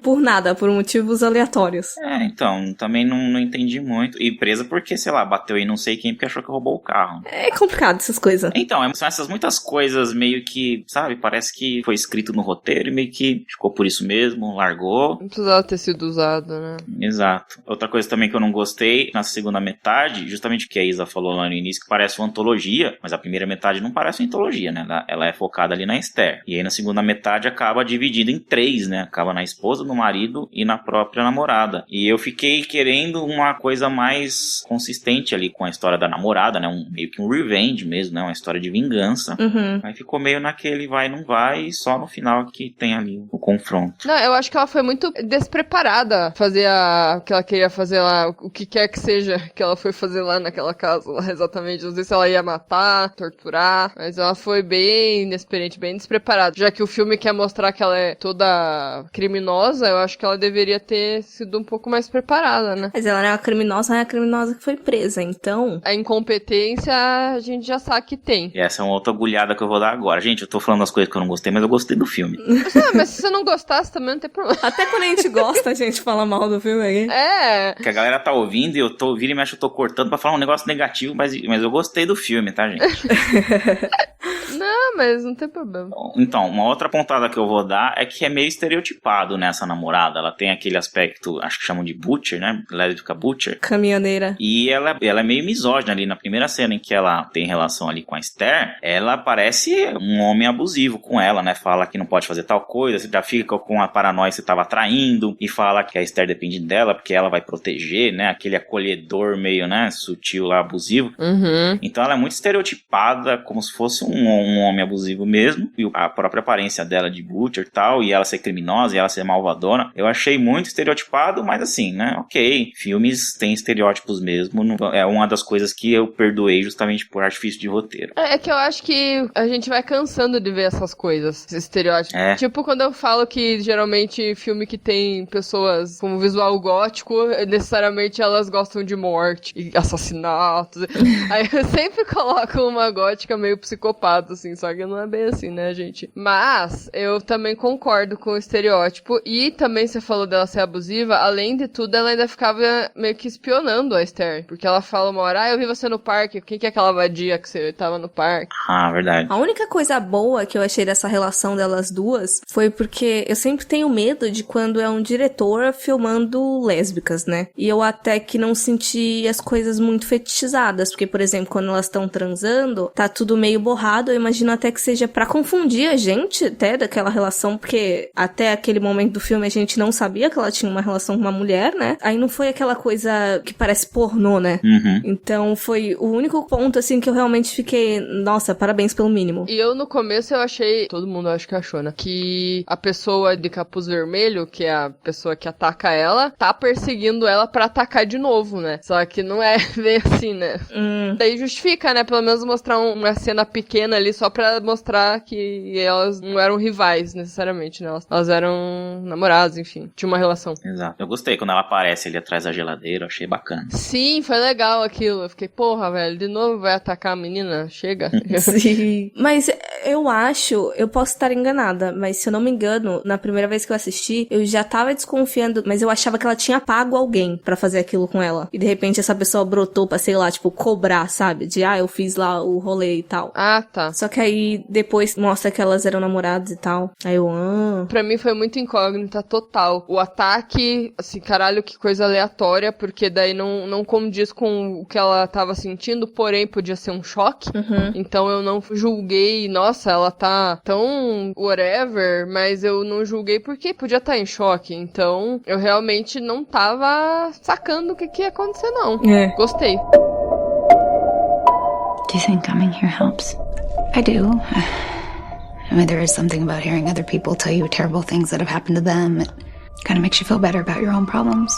Por nada, por motivos aleatórios. Então, também não entendi muito. E presa porque, sei lá, bateu em não sei quem porque achou que roubou o carro. É complicado essas coisas. Então, são essas muitas coisas meio que, sabe, parece que foi escrito no roteiro e meio que ficou por isso mesmo, largou. Não precisava ter sido usado, né? Exato. Outra coisa também que eu não gostei, na segunda metade metade, justamente o que a Isa falou lá no início, que parece uma antologia, mas a primeira metade não parece uma antologia, né? Ela é focada ali na Esther. E aí na segunda metade acaba dividida em 3, né? Acaba na esposa, no marido e na própria namorada. E eu fiquei querendo uma coisa mais consistente ali com a história da namorada, né? Meio que um revenge mesmo, né? Uma história de vingança. Aí ficou meio naquele vai, não vai, e só no final que tem ali o confronto. Não, eu acho que ela foi muito despreparada fazer o que ela queria fazer lá, o que quer que seja que ela foi fazer lá naquela casa, lá, exatamente. Não sei se ela ia matar, torturar, mas ela foi bem inexperiente, bem despreparada. Já que o filme quer mostrar que ela é toda criminosa, eu acho que ela deveria ter sido um pouco mais preparada, né? Mas ela não é uma criminosa, é a criminosa que foi presa, então... A incompetência a gente já sabe que tem. E essa é uma outra agulhada que eu vou dar agora. Gente, eu tô falando das coisas que eu não gostei, mas eu gostei do filme. Mas se você não gostasse também não tem problema. Até quando a gente gosta, a gente fala mal do filme aí. É. Que a galera tá ouvindo e eu tô ouvindo e mexe, eu tô cortando pra falar um negócio negativo, mas eu gostei do filme, tá, gente? Não, mas não tem problema. Então, uma outra pontada que eu vou dar é que é meio estereotipado nessa namorada. Ela tem aquele aspecto, acho que chamam de butcher, né? Lésbica butcher. Caminhoneira. E ela é meio misógina ali. Na primeira cena em que ela tem relação ali com a Esther, ela parece um homem abusivo com ela, né? Fala que não pode fazer tal coisa, você já fica com a paranoia que você tava traindo, e fala que a Esther depende dela porque ela vai proteger, né? Aquele acolhedor meio, né? Sutil lá, abusivo. Então ela é muito estereotipada, como se fosse um homem abusivo mesmo, e a própria aparência dela de butcher e tal, e ela ser criminosa, e ela ser malvadona, eu achei muito estereotipado, mas assim, né? Ok, filmes têm estereótipos mesmo, é uma das coisas que eu perdoei justamente por artifício de roteiro. É que eu acho que a gente vai cansando de ver essas coisas, esses estereótipos. Tipo, quando eu falo que geralmente filme que tem pessoas com visual gótico, necessariamente elas gostam de morte e assassinatos. Aí eu sempre coloco uma gótica meio psicopata, assim, só que não é bem assim, né, gente? Mas eu também concordo com o estereótipo, e também você falou dela ser abusiva, além de tudo, ela ainda ficava meio que espionando a Esther, porque ela fala uma hora, eu vi você no parque, quem que é aquela vadia que você tava no parque? Ah, verdade. A única coisa boa que eu achei dessa relação delas duas foi porque eu sempre tenho medo de quando é um diretor filmando lésbicas, né? E eu até que não senti as coisas muito fetichizadas, porque, por exemplo, quando elas estão transando, tá tudo meio borrado, eu imagino até que seja pra confundir a gente até daquela relação, porque até aquele momento do filme a gente não sabia que ela tinha uma relação com uma mulher, né? Aí não foi aquela coisa que parece pornô, né? Então foi o único ponto, assim, que eu realmente fiquei, nossa, parabéns pelo mínimo. E eu no começo eu achei, todo mundo acho que achou, né? Que a pessoa de capuz vermelho, que é a pessoa que ataca ela, tá perseguindo ela pra atacar de novo, né? Só que não é bem assim, né? Daí justifica, né? Pelo menos mostrar uma cena pequena ali só pra mostrar que elas não eram rivais, necessariamente, né? Elas eram namoradas, enfim. Tinha uma relação. Exato. Eu gostei quando ela aparece ali atrás da geladeira, eu achei bacana. Sim, foi legal aquilo. Eu fiquei, porra, velho, de novo vai atacar a menina? Chega. Sim. Mas eu acho, eu posso estar enganada, mas se eu não me engano, na primeira vez que eu assisti, eu já tava desconfiando, mas eu achava que ela tinha pago alguém pra fazer aquilo com ela. E de repente essa pessoa brotou pra, sei lá, tipo, cobrar, sabe? De, eu fiz lá o rolê e tal. Ah, tá. Só que aí depois mostra que elas eram namoradas e tal. Aí eu, Pra mim foi muito incógnita total. O ataque, assim, caralho, que coisa aleatória, porque daí não condiz com o que ela tava sentindo, porém podia ser um choque. Então eu não julguei, nossa, ela tá tão whatever, mas eu não julguei porque podia estar em choque. Então eu realmente não tava sacando o que ia acontecer, não. Gostei. Do you think coming here helps? I do. I mean, there is something about hearing other people tell you terrible things that have happened to them. It kind of makes you feel better about your own problems.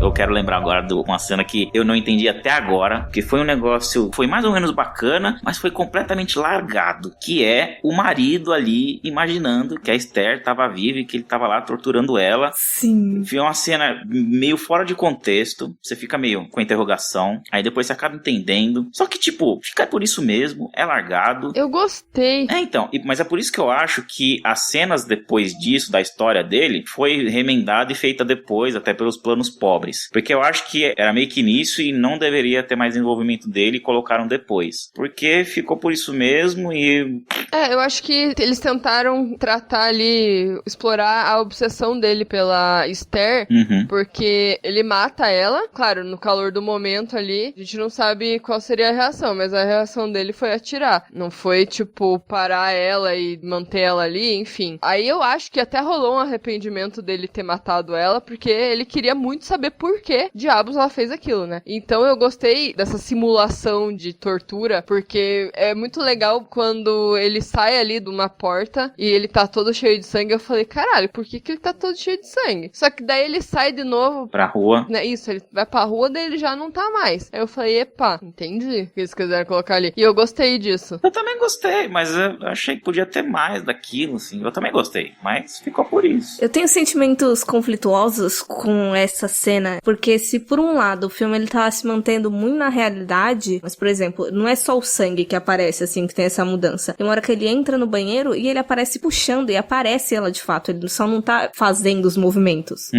Eu quero lembrar agora de uma cena que eu não entendi até agora, que foi um negócio, foi mais ou menos bacana, mas foi completamente largado, que é o marido ali imaginando que a Esther tava viva e que ele tava lá torturando ela. Sim. Foi uma cena meio fora de contexto, você fica meio com a interrogação, aí depois você acaba entendendo, só que tipo, fica por isso mesmo, é largado. Eu gostei. Então, mas é por isso que eu acho que as cenas depois disso, da história dele, foi remendada e feita depois, até pelos planos pop. pobres. Porque eu acho que era meio que nisso e não deveria ter mais envolvimento dele e colocaram depois. Porque ficou por isso mesmo e... Eu acho que eles tentaram tratar ali, explorar a obsessão dele pela Esther, porque ele mata ela, claro, no calor do momento ali, a gente não sabe qual seria a reação, mas a reação dele foi atirar. Não foi, tipo, parar ela e manter ela ali, enfim. Aí eu acho que até rolou um arrependimento dele ter matado ela, porque ele queria muito saber por que diabos ela fez aquilo, né? Então eu gostei dessa simulação de tortura, porque é muito legal quando ele sai ali de uma porta e ele tá todo cheio de sangue. Eu falei, caralho, por que ele tá todo cheio de sangue? Só que daí ele sai de novo pra rua. Né, isso, ele vai pra rua, daí ele já não tá mais. Aí eu falei, epa, entendi o que eles quiseram colocar ali. E eu gostei disso. Eu também gostei, mas eu achei que podia ter mais daquilo, assim. Eu também gostei, mas ficou por isso. Eu tenho sentimentos conflituosos com essa cena, porque se por um lado o filme ele tava se mantendo muito na realidade, mas por exemplo, não é só o sangue que aparece assim, que tem essa mudança. Tem uma hora que ele entra no banheiro e ele aparece puxando, e aparece ela de fato, ele só não tá fazendo os movimentos.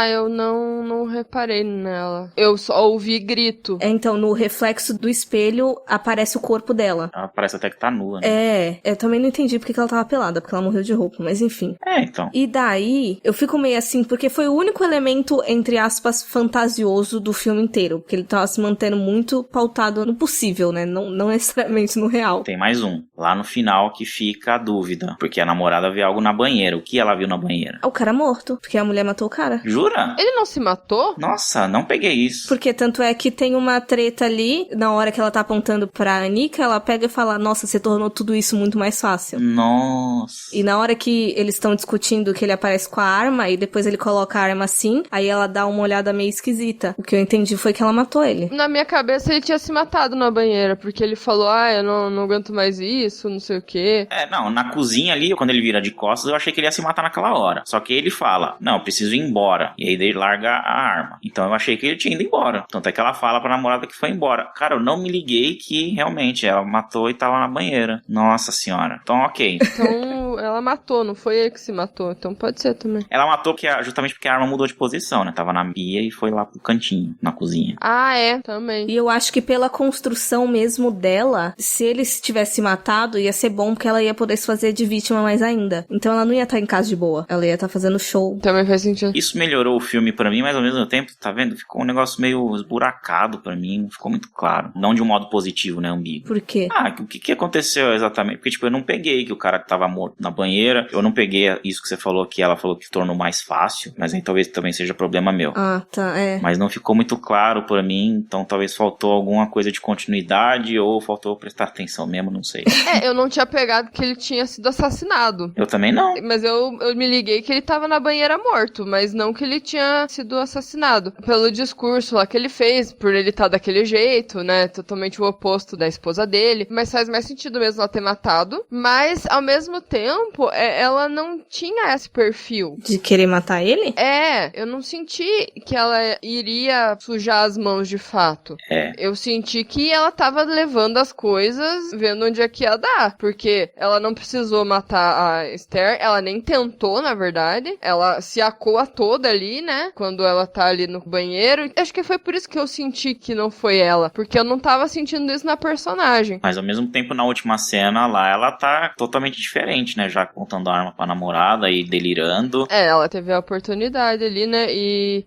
Eu não reparei nela. Eu só ouvi grito. Então, no reflexo do espelho, aparece o corpo dela. Ela parece até que tá nua, né? Eu também não entendi porque que ela tava pelada, porque ela morreu de roupa, mas enfim. Então. E daí, eu fico meio assim, porque foi o único elemento, entre aspas, fantasioso do filme inteiro, porque ele tava se mantendo muito pautado no possível, né? Não necessariamente no real. Tem mais um. Lá no final que fica a dúvida, porque a namorada vê algo na banheira. O que ela viu na banheira? O cara morto, porque a mulher matou o cara. Jura? Ele não se matou? Nossa, não peguei isso. Porque tanto é que tem uma treta ali, na hora que ela tá apontando pra Anika, ela pega e fala, nossa, você tornou tudo isso muito mais fácil. Nossa. E na hora que eles estão discutindo que ele aparece com a arma, e depois ele coloca a arma assim, aí ela dá uma olhada meio esquisita. O que eu entendi foi que ela matou ele. Na minha cabeça ele tinha se matado na banheira, porque ele falou, eu não aguento mais isso, não sei o quê. Não, na cozinha ali, quando ele vira de costas, eu achei que ele ia se matar naquela hora. Só que ele fala, não, eu preciso ir embora. E aí ele larga a arma. Então eu achei que ele tinha ido embora. Tanto é que ela fala pra namorada que foi embora. Cara, eu não me liguei que realmente ela matou e tava na banheira. Nossa senhora. Então, ok. Então ela matou, não foi ele que se matou. Então pode ser também. Ela matou justamente porque a arma mudou de posição, né? Tava na pia e foi lá pro cantinho, na cozinha. Também. E eu acho que pela construção mesmo dela, se ele tivesse matado, ia ser bom porque ela ia poder se fazer de vítima mais ainda. Então ela não ia estar em casa de boa. Ela ia estar fazendo show. Também faz sentido. Isso melhorou o filme pra mim, mas ao mesmo tempo, tá vendo? Ficou um negócio meio esburacado pra mim. Ficou muito claro. Não de um modo positivo, né, ambíguo. Por quê? O que aconteceu exatamente? Porque, tipo, eu não peguei que o cara tava morto na banheira. Eu não peguei isso que você falou, que ela falou que tornou mais fácil. Mas aí talvez também seja problema meu. Tá, Mas não ficou muito claro pra mim. Então talvez faltou alguma coisa de continuidade ou faltou prestar atenção mesmo, não sei. Eu não tinha pegado que ele tinha sido assassinado. Eu também não. Mas eu me liguei que ele tava na banheira morto, mas não que ele tinha sido assassinado. Pelo discurso lá que ele fez, por ele estar daquele jeito, né? Totalmente o oposto da esposa dele. Mas faz mais sentido mesmo ela ter matado. Mas, ao mesmo tempo, ela não tinha esse perfil. De querer matar ele? Eu não senti que ela iria sujar as mãos de fato. Eu senti que ela tava levando as coisas, vendo onde é que ia dar. Porque ela não precisou matar a Esther, ela nem tentou, na verdade. Ela se acoa toda ali, né? Quando ela tá ali no banheiro. Acho que foi por isso que eu senti que não foi ela. Porque eu não tava sentindo isso na personagem. Mas ao mesmo tempo, na última cena lá, ela tá totalmente diferente, né? Já contando a arma pra namorada e delirando. Ela teve a oportunidade ali, né?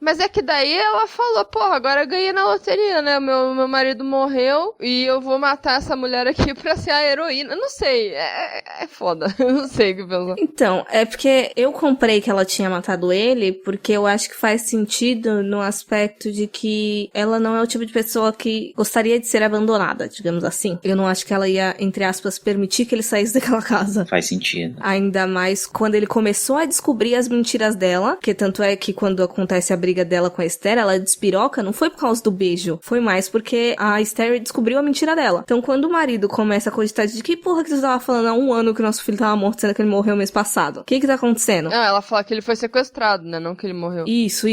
Mas é que daí ela falou, porra, agora eu ganhei na loteria, né? Meu marido morreu e eu vou matar essa mulher aqui pra ser a heroína. Não sei, é foda. Eu não sei o que pensar. Então, é porque eu comprei que ela tinha matado ele, porque eu acho que faz sentido no aspecto de que ela não é o tipo de pessoa que gostaria de ser abandonada, digamos assim. Eu não acho que ela ia, entre aspas, permitir que ele saísse daquela casa. Faz sentido. Ainda mais quando ele começou a descobrir as mentiras dela, que tanto é que quando acontece a briga dela com a Esther, ela despiroca, não foi por causa do beijo, foi mais porque a Esther descobriu a mentira dela. Então quando o marido começa a cogitar de que porra que você tava falando há um ano que o nosso filho tava morto, sendo que ele morreu mês passado? O que tá acontecendo? Ela fala que ele foi sequestrado, né? Não que ele morreu. Isso.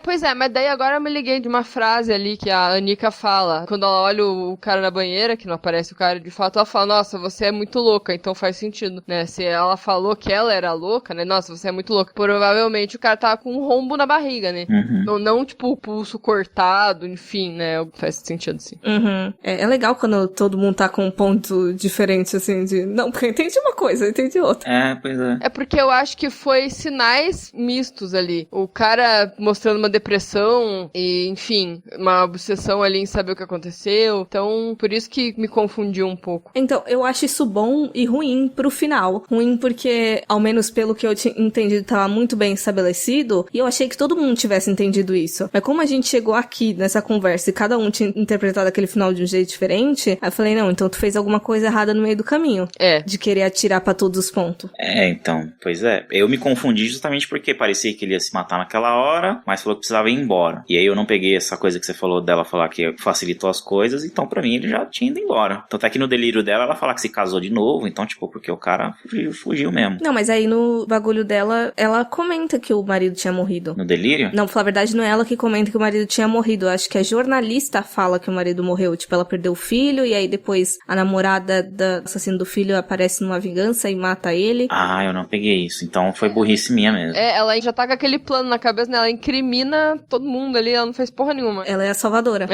Pois é, mas daí agora eu me liguei de uma frase ali que a Anika fala. Quando ela olha o cara na banheira, que não aparece o cara de fato, ela fala, nossa, você é muito louca, então faz sentido, né? se ela falou que ela era louca, né? Nossa, você é muito louca. Provavelmente o cara tava com um rombo na barriga, né? Não, tipo, o pulso cortado, enfim, né? Faz sentido, sim. É legal quando todo mundo tá com um ponto diferente, assim, de... Não, porque eu entendi uma coisa, eu entendi outra. Pois é. É porque eu acho que foi sinais mistos ali. O cara mostrando uma depressão e, enfim, uma obsessão ali em saber o que aconteceu. Então, por isso que me confundiu um pouco. Então, eu acho isso bom e ruim pro final. Ruim porque, ao menos pelo que eu tinha entendido, tava muito bem estabelecido, e eu achei que todo mundo tivesse entendido isso. Mas como a gente chegou aqui nessa conversa e cada um tinha interpretado aquele final de um jeito diferente, aí eu falei, não, então tu fez alguma coisa errada no meio do caminho. De querer atirar pra todos os pontos. Então, pois é. Eu me confundi justamente porque parecia que ele ia se matar naquela hora, mas falou que precisava ir embora. E aí eu não peguei essa coisa que você falou dela falar que facilitou as coisas, então pra mim ele já tinha ido embora. Então até que no delírio dela, ela fala que se casou de novo, então tipo, porque o cara fugiu mesmo. Não, mas aí no bagulho dela, ela comenta que o marido tinha morrido. No delírio? Não, pra falar a verdade, não é ela que comenta que o marido tinha morrido. Eu acho que a jornalista fala que o marido morreu. Tipo, ela perdeu o filho e aí depois a namorada da assassino do filho aparece numa vingança e mata ele. Ah, eu não peguei isso. Então foi burrice minha mesmo. Ela já tá com aquele plano na cabeça, né? Ela incrimina todo mundo ali, ela não fez porra nenhuma. Ela é a salvadora.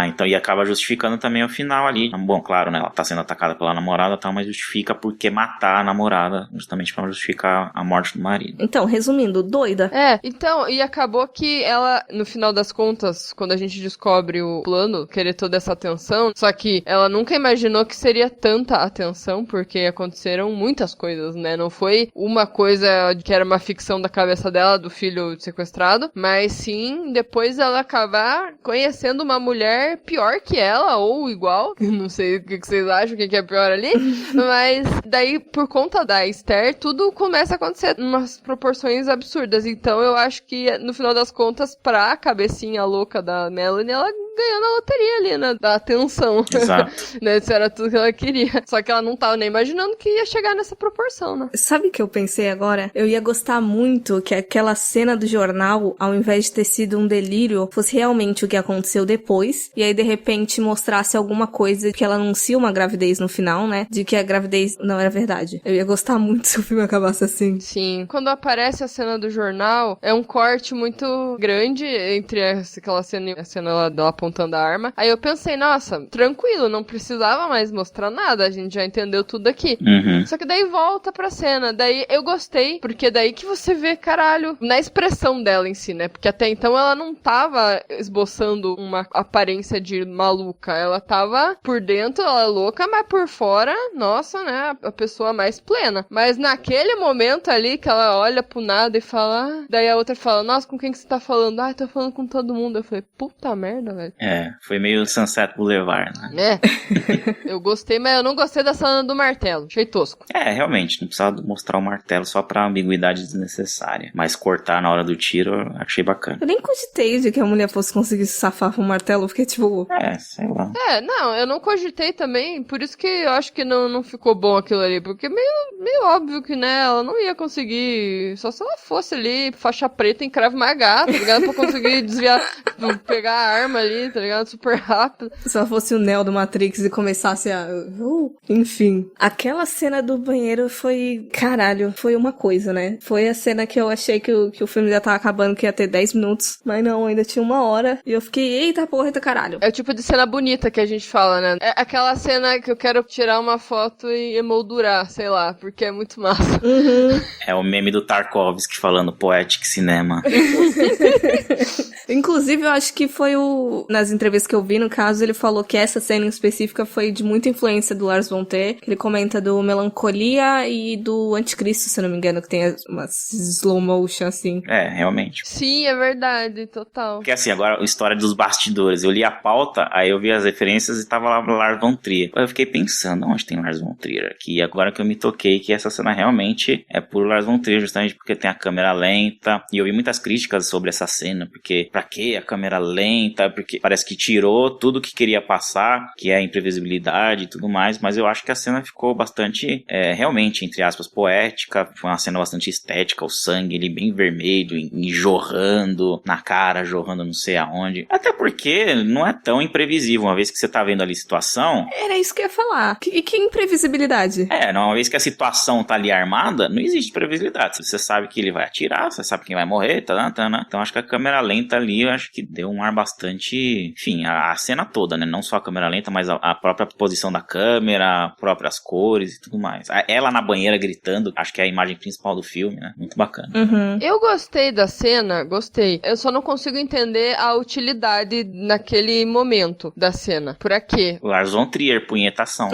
Então, e acaba justificando também o final ali. Bom, claro, né? Ela tá sendo atacada pela namorada e tal, mas justifica porque matar a namorada, justamente pra justificar a morte do marido. Então, resumindo, doida. Então, e acabou que ela, no final das contas, quando a gente descobre o plano, querer toda essa atenção, só que ela nunca imaginou que seria tanta atenção, porque aconteceram muitas coisas, né? Não foi uma coisa que era uma ficção da cabeça dela, do filho sequestrado, mas sim, depois ela acabar conhecendo uma mulher pior que ela, ou igual, não sei o que vocês acham, o que é pior ali, mas daí, por conta da Esther, tudo começa a acontecer em umas proporções absurdas, então eu acho que, no final das contas, pra cabecinha louca da Melanie, ela ganhou na loteria ali, né, da atenção. Exato. Né, isso era tudo que ela queria. Só que ela não tava nem imaginando que ia chegar nessa proporção, né? Sabe o que eu pensei agora? Eu ia gostar muito que aquela cena do jornal, ao invés de ter sido um delírio, fosse realmente o que aconteceu depois, e aí de repente mostrasse alguma coisa que ela anuncia uma gravidez no final, né? De que a gravidez não era verdade. Eu ia gostar muito se o filme acabasse assim. Sim. Quando aparece a cena do jornal, é um corte muito grande entre aquela cena e a cena lá dela apontando a arma. Aí eu pensei, nossa, tranquilo, não precisava mais mostrar nada, a gente já entendeu tudo aqui. Só que daí volta pra cena, daí eu gostei, porque daí que você vê, caralho, na expressão dela em si, né? Porque até então ela não tava esboçando uma aparência de maluca, ela tava por dentro, ela é louca, mas por fora, nossa, né, a pessoa mais plena. Mas naquele momento ali que ela olha pro nada e fala, daí a outra fala, nossa, com quem que você tá falando? Ah, tô falando com todo mundo. Eu falei, puta merda, velho. Foi meio Sunset Boulevard, né? Eu gostei, mas eu não gostei da cena do martelo. Achei tosco. Realmente, não precisava mostrar o martelo só pra ambiguidade desnecessária. Mas cortar na hora do tiro, eu achei bacana. Eu nem cogitei de que a mulher fosse conseguir se safar com o martelo, porque tipo... Sei lá. Não, eu não cogitei também, por isso que eu acho que não ficou bom aquilo ali, porque meio óbvio que, né, ela não ia conseguir, só se ela fosse ali, faixa preta em Krav Maga, tá ligado? Pra conseguir desviar, pegar a arma ali, tá ligado? Super rápido. Se ela fosse o Neo do Matrix e começasse a... enfim. Aquela cena do banheiro foi... Caralho, foi uma coisa, né? Foi a cena que eu achei que o filme já tava acabando, que ia ter 10 minutos. Mas não, ainda tinha 1 hora. E eu fiquei, eita porra, eita caralho. É o tipo de cena bonita que a gente fala, né? É aquela cena que eu quero tirar uma foto e emoldurar, sei lá, porque é muito massa. É o meme do Tarkovsky falando Poetic Cinema. Inclusive, eu acho que foi nas entrevistas que eu vi, no caso, ele falou que essa cena em específica foi de muita influência do Lars von Trier. Ele comenta do Melancolia e do Anticristo, se eu não me engano, que tem umas slow motion, assim. Realmente. Sim, é verdade, total. Porque assim, agora a história dos bastidores. Eu li a pauta, aí eu vi as referências e tava lá Lars von Trier. Aí eu fiquei pensando, onde tem Lars von Trier aqui? E agora que eu me toquei que essa cena realmente é por Lars von Trier, justamente porque tem a câmera lenta. E eu vi muitas críticas sobre essa cena, porque pra que a câmera câmera lenta, porque parece que tirou tudo que queria passar, que é a imprevisibilidade e tudo mais, mas eu acho que a cena ficou bastante, realmente, entre aspas, poética, foi uma cena bastante estética, o sangue ali bem vermelho, e jorrando na cara, jorrando não sei aonde, até porque não é tão imprevisível, uma vez que você tá vendo ali a situação... Era isso que eu ia falar. Que imprevisibilidade? Uma vez que a situação tá ali armada, não existe previsibilidade. Você sabe que ele vai atirar, você sabe quem vai morrer, então acho que a câmera lenta ali, eu acho que deu um ar bastante... Enfim, a cena toda, né? Não só a câmera lenta, mas a própria posição da câmera, próprias cores e tudo mais. Ela na banheira gritando, acho que é a imagem principal do filme, né? Muito bacana. Uhum. Eu gostei da cena, gostei. Eu só não consigo entender a utilidade naquele momento da cena. Por quê? Lars von Trier, punhetação.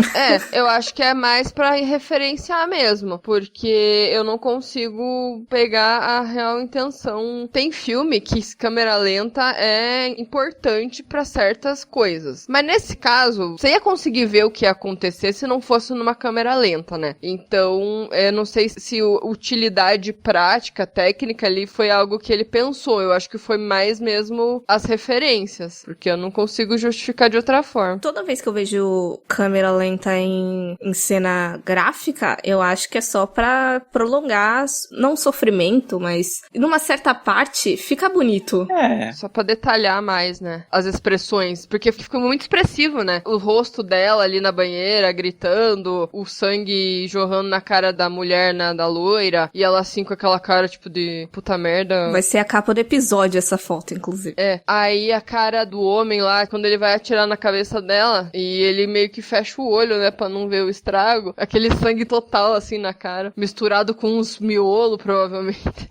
Eu acho que é mais pra referenciar mesmo, porque eu não consigo pegar a real intenção. Tem filme que câmera lenta é importante pra certas coisas, mas nesse caso, você ia conseguir ver o que ia acontecer se não fosse numa câmera lenta, né? Então, eu não sei se utilidade prática, técnica ali foi algo que ele pensou. Eu acho que foi mais mesmo as referências, porque eu não consigo justificar de outra forma. Toda vez que eu vejo câmera lenta em cena gráfica, eu acho que é só pra prolongar, não o sofrimento, mas numa certa parte fica bonito. Só pra detalhar mais, né? As expressões, porque ficou muito expressivo, né? O rosto dela ali na banheira, gritando, o sangue jorrando na cara da mulher, né? Da loira, e ela assim com aquela cara, tipo, de puta merda. Vai ser a capa do episódio essa foto, inclusive. Aí a cara do homem lá, quando ele vai atirar na cabeça dela, e ele meio que fecha o olho, né, pra não ver o estrago, aquele sangue total, assim, na cara, misturado com uns miolos, provavelmente.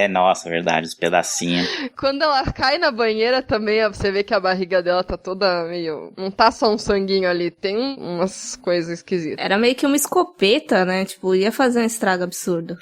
Nossa, verdade, os pedacinhos. Quando ela cai na banheira também, você vê que a barriga dela tá toda meio... Não tá só um sanguinho ali, tem umas coisas esquisitas. Era meio que uma escopeta, né, tipo, ia fazer um estrago absurdo.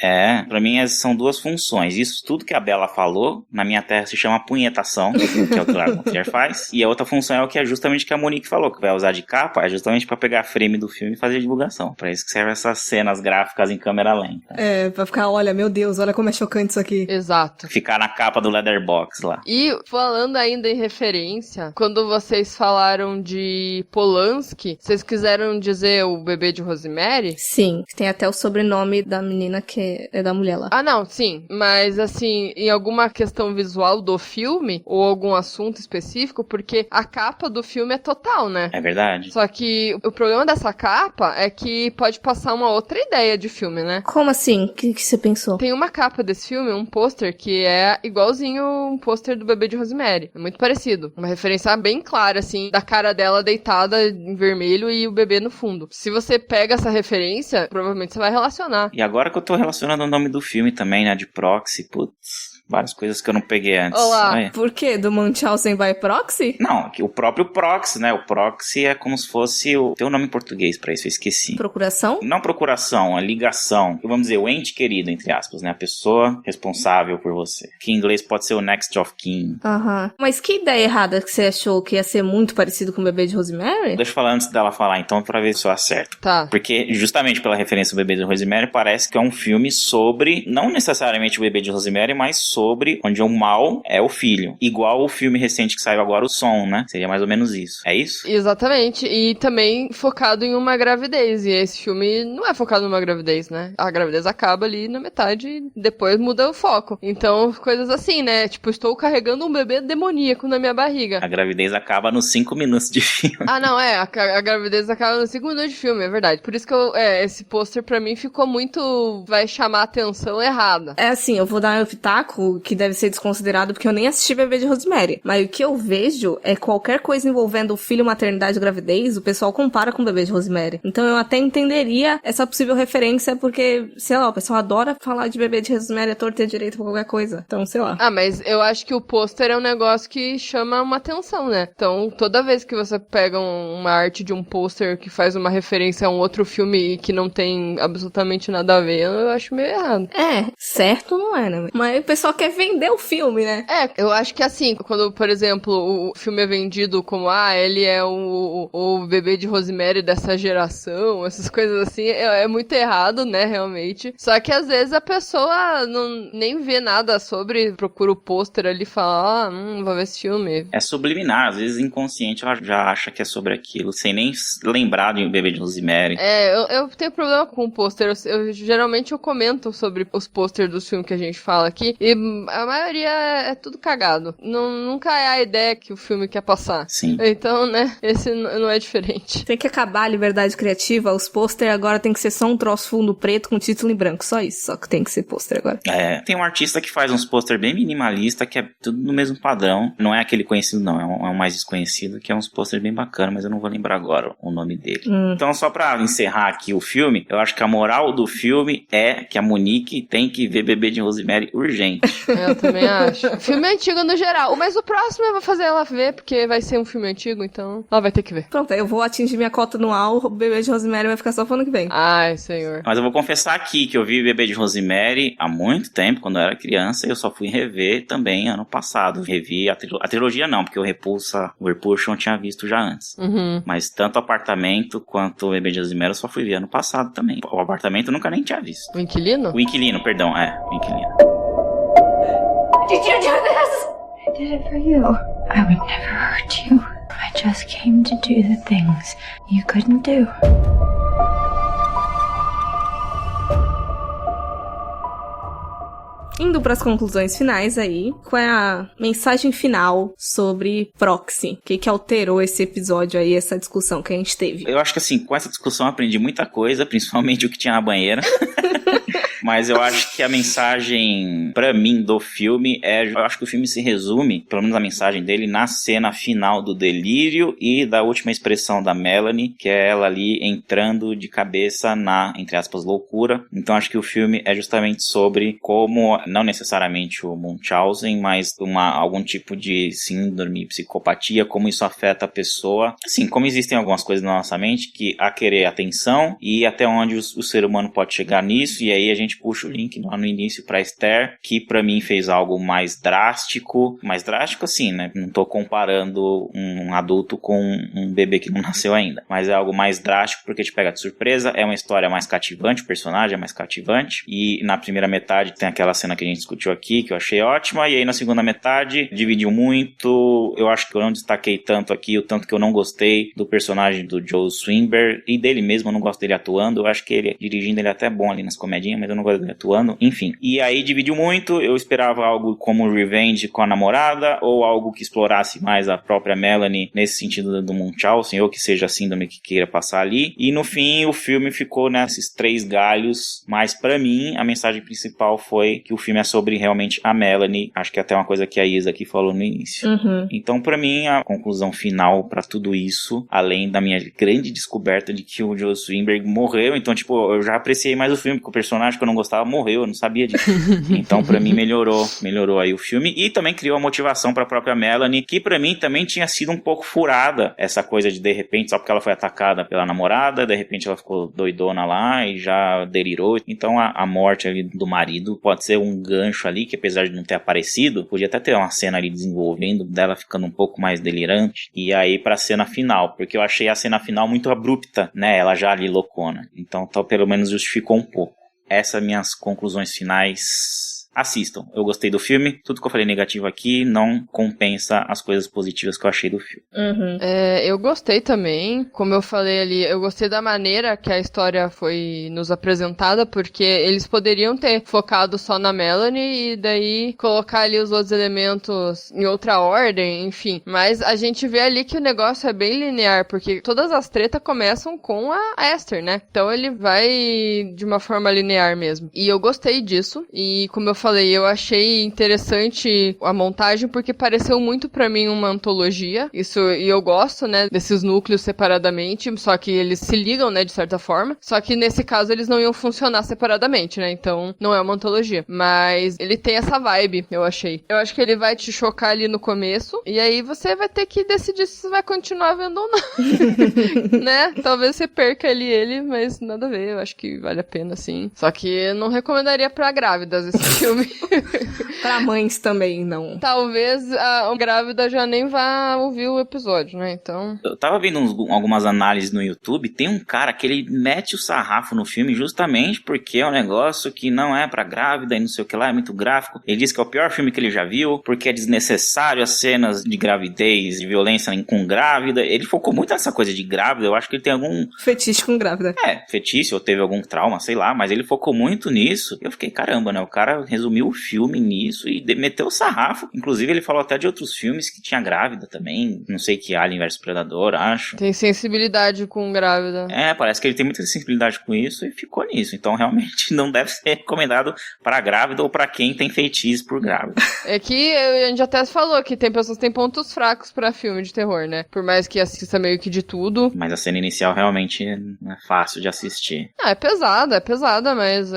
Pra mim são duas funções. Isso tudo que a Bela falou, na minha terra se chama punhetação, que é o que o Lars von Trier faz. E a outra função é o que é justamente que a Monique falou, que vai usar de capa, é justamente pra pegar a frame do filme e fazer a divulgação. Pra isso que servem essas cenas gráficas em câmera lenta. Pra ficar, olha, meu Deus, olha como é chocante isso aqui. Exato. Ficar na capa do Letterboxd lá. E falando ainda em referência, quando vocês falaram de Polanski, vocês quiseram dizer o Bebê de Rosemary? Sim, tem até o sobrenome da menina que é da mulher lá. Ah, não, sim. Mas, assim, em alguma questão visual do filme, ou algum assunto específico, porque a capa do filme é total, né? É verdade. Só que o problema dessa capa é que pode passar uma outra ideia de filme, né? Como assim? O que você pensou? Tem uma capa desse filme, um pôster, que é igualzinho um pôster do Bebê de Rosemary. É muito parecido. Uma referência bem clara, assim, da cara dela deitada em vermelho e o bebê no fundo. Se você pega essa referência, provavelmente você vai relacionar. E agora que eu tô relacionando o nome do filme também, né, de Proxy, putz... Várias coisas que eu não peguei antes. Olá. Por quê? Do Munchausen by Proxy? Não, o próprio Proxy, né? O Proxy é como se fosse tem um nome em português pra isso, eu esqueci. Procuração? Não procuração, a ligação. Vamos dizer, o ente querido, entre aspas, né? A pessoa responsável por você. Que em inglês pode ser o next of kin. Mas que ideia errada que você achou que ia ser muito parecido com o Bebê de Rosemary? Deixa eu falar antes dela falar, então, pra ver se eu acerto. Tá. Porque, justamente pela referência ao Bebê de Rosemary, parece que é um filme sobre, não necessariamente o Bebê de Rosemary, mas sobre onde o mal é o filho. Igual o filme recente que saiu agora, o Som, né? Seria mais ou menos isso. É isso? Exatamente. E também focado em uma gravidez. E esse filme não é focado numa gravidez, né? A gravidez acaba ali na metade e depois muda o foco. Então, coisas assim, né? Tipo, estou carregando um bebê demoníaco na minha barriga. A gravidez acaba nos 5 minutos de filme. Ah, não, a gravidez acaba nos 5 minutos de filme, é verdade. Por isso que esse pôster pra mim ficou muito... vai chamar a atenção errada. É assim, eu vou dar um pitaco que deve ser desconsiderado porque eu nem assisti Bebê de Rosemary. Mas o que eu vejo é qualquer coisa envolvendo filho, maternidade e gravidez, o pessoal compara com Bebê de Rosemary. Então eu até entenderia essa possível referência porque, sei lá, o pessoal adora falar de Bebê de Rosemary à torta e à direita pra qualquer coisa. Então, sei lá. Ah, mas eu acho que o pôster é um negócio que chama uma atenção, né? Então, toda vez que você pega uma arte de um pôster que faz uma referência a um outro filme que não tem absolutamente nada a ver, eu acho meio errado. Certo não é, né? Mas o pessoal só quer vender o filme, né? Eu acho que assim, quando, por exemplo, o filme é vendido como, ele é o bebê de Rosemary dessa geração, essas coisas assim, é muito errado, né, realmente. Só que às vezes a pessoa nem vê nada sobre, procura o pôster ali e fala, vou ver esse filme. É subliminar, às vezes inconsciente ela já acha que é sobre aquilo, sem nem lembrar de um bebê de Rosemary. Eu tenho problema com o pôster, geralmente eu comento sobre os pôsteres dos filmes que a gente fala aqui, e a maioria é tudo cagado. Nunca é a ideia que o filme quer passar. Sim. Então, né, esse não é diferente. Tem que acabar a liberdade criativa, os pôster agora tem que ser só um troço fundo preto com título em branco, só isso, só que tem que ser pôster agora. Tem um artista que faz uns pôster bem minimalista, que é tudo no mesmo padrão, não é aquele conhecido não, é um mais desconhecido, que é uns pôster bem bacana, mas eu não vou lembrar agora o nome dele. Então, só pra encerrar aqui o filme, eu acho que a moral do filme é que a Monique tem que ver Bebê de Rosemary urgente. Eu também acho. Filme antigo no geral, mas o próximo eu vou fazer ela ver, porque vai ser um filme antigo, então ela vai ter que ver. Pronto, eu vou atingir minha cota anual, o Bebê de Rosemary vai ficar só pro ano que vem. Ai, senhor. Mas eu vou confessar aqui que eu vi Bebê de Rosemary há muito tempo, quando eu era criança, e eu só fui rever também ano passado. Revi a trilogia não, porque o Repulsion eu tinha visto já antes. Mas tanto o Apartamento quanto o Bebê de Rosemary eu só fui ver ano passado também. O Apartamento eu nunca nem tinha visto. O Inquilino? O Inquilino, perdão, o Inquilino. Did you do this? I did it for you. I would never hurt you. I just came to do the things you couldn't do. Indo para as conclusões finais aí, qual é a mensagem final sobre Proxy? O que alterou esse episódio aí, essa discussão que a gente teve? Eu acho que assim, com essa discussão eu aprendi muita coisa, principalmente o que tinha na banheira. Mas eu acho que a mensagem, pra mim, do filme eu acho que o filme se resume, pelo menos a mensagem dele, na cena final do delírio e da última expressão da Melanie, que é ela ali entrando de cabeça na, entre aspas, loucura. Então acho que o filme é justamente sobre como, não necessariamente o Munchausen, mas algum tipo de síndrome, psicopatia, como isso afeta a pessoa. Assim, como existem algumas coisas na nossa mente que a querer atenção e até onde o ser humano pode chegar nisso, e aí a gente puxa o link lá no início pra Esther, que pra mim fez algo mais drástico assim, né? Não tô comparando um adulto com um bebê que não nasceu ainda, mas é algo mais drástico porque te pega de surpresa, é uma história mais cativante, o personagem é mais cativante, e na primeira metade tem aquela cena que a gente discutiu aqui, que eu achei ótima, e aí na segunda metade dividiu muito. Eu acho que eu não destaquei tanto aqui, o tanto que eu não gostei do personagem do Joe Swinburne, e dele mesmo, eu não gosto dele atuando, eu acho que ele, dirigindo, ele é até bom ali nas comedinhas, mas eu não gosto dele atuando, enfim. E aí dividiu muito, eu esperava algo como Revenge com a namorada, ou algo que explorasse mais a própria Melanie, nesse sentido do Munchausen, ou que seja a síndrome que queira passar ali, e no fim o filme ficou nesses 3 galhos, mas pra mim a mensagem principal foi que o filme é sobre realmente a Melanie, acho que é até uma coisa que a Isa aqui falou no início. Então pra mim a conclusão final pra tudo isso, além da minha grande descoberta de que o Joe Swinburne morreu, então tipo, eu já apreciei mais o filme, porque o personagem que eu não gostava morreu, eu não sabia disso. Então pra mim melhorou aí o filme, e também criou a motivação pra própria Melanie, que pra mim também tinha sido um pouco furada, essa coisa de repente, só porque ela foi atacada pela namorada, de repente ela ficou doidona lá e já delirou, então a morte ali do marido pode ser um gancho ali, que apesar de não ter aparecido, podia até ter uma cena ali desenvolvendo, dela ficando um pouco mais delirante, e aí pra cena final, porque eu achei a cena final muito abrupta, né, ela já ali loucona, então pelo menos justificou um pouco. Essas minhas conclusões finais. Assistam, eu gostei do filme, tudo que eu falei negativo aqui não compensa as coisas positivas que eu achei do filme. Eu gostei também, como eu falei ali, eu gostei da maneira que a história foi nos apresentada, porque eles poderiam ter focado só na Melanie e daí colocar ali os outros elementos em outra ordem, enfim, mas a gente vê ali que o negócio é bem linear, porque todas as tretas começam com a Esther, né? Então ele vai de uma forma linear mesmo, e eu gostei disso, e como eu falei, eu achei interessante a montagem porque pareceu muito pra mim uma antologia, isso, e eu gosto, né, desses núcleos separadamente, só que eles se ligam, né, de certa forma, só que nesse caso eles não iam funcionar separadamente, né, então não é uma antologia, mas ele tem essa vibe, eu achei. Eu acho que ele vai te chocar ali no começo, e aí você vai ter que decidir se você vai continuar vendo ou não, né, talvez você perca ali ele, mas nada a ver, eu acho que vale a pena, sim. Só que eu não recomendaria pra grávidas esse filme. filme. Pra mães também, não. Talvez a grávida já nem vá ouvir o episódio, né? Então... Eu tava vendo algumas análises no YouTube, tem um cara que ele mete o sarrafo no filme justamente porque é um negócio que não é pra grávida e não sei o que lá, é muito gráfico. Ele diz que é o pior filme que ele já viu, porque é desnecessário as cenas de gravidez, de violência com grávida. Ele focou muito nessa coisa de grávida, eu acho que ele tem algum... Fetiche com grávida. Fetiche, ou teve algum trauma, sei lá, mas ele focou muito nisso. Eu fiquei, caramba, né? O cara resumiu o filme nisso e meteu o sarrafo. Inclusive, ele falou até de outros filmes que tinha grávida também. Não sei que Alien vs Predador, acho. Tem sensibilidade com grávida. Parece que ele tem muita sensibilidade com isso e ficou nisso. Então, realmente, não deve ser recomendado para grávida ou para quem tem feitiço por grávida. É que a gente até falou que tem pessoas que têm pontos fracos pra filme de terror, né? Por mais que assista meio que de tudo. Mas a cena inicial realmente não é fácil de assistir. É pesada, mas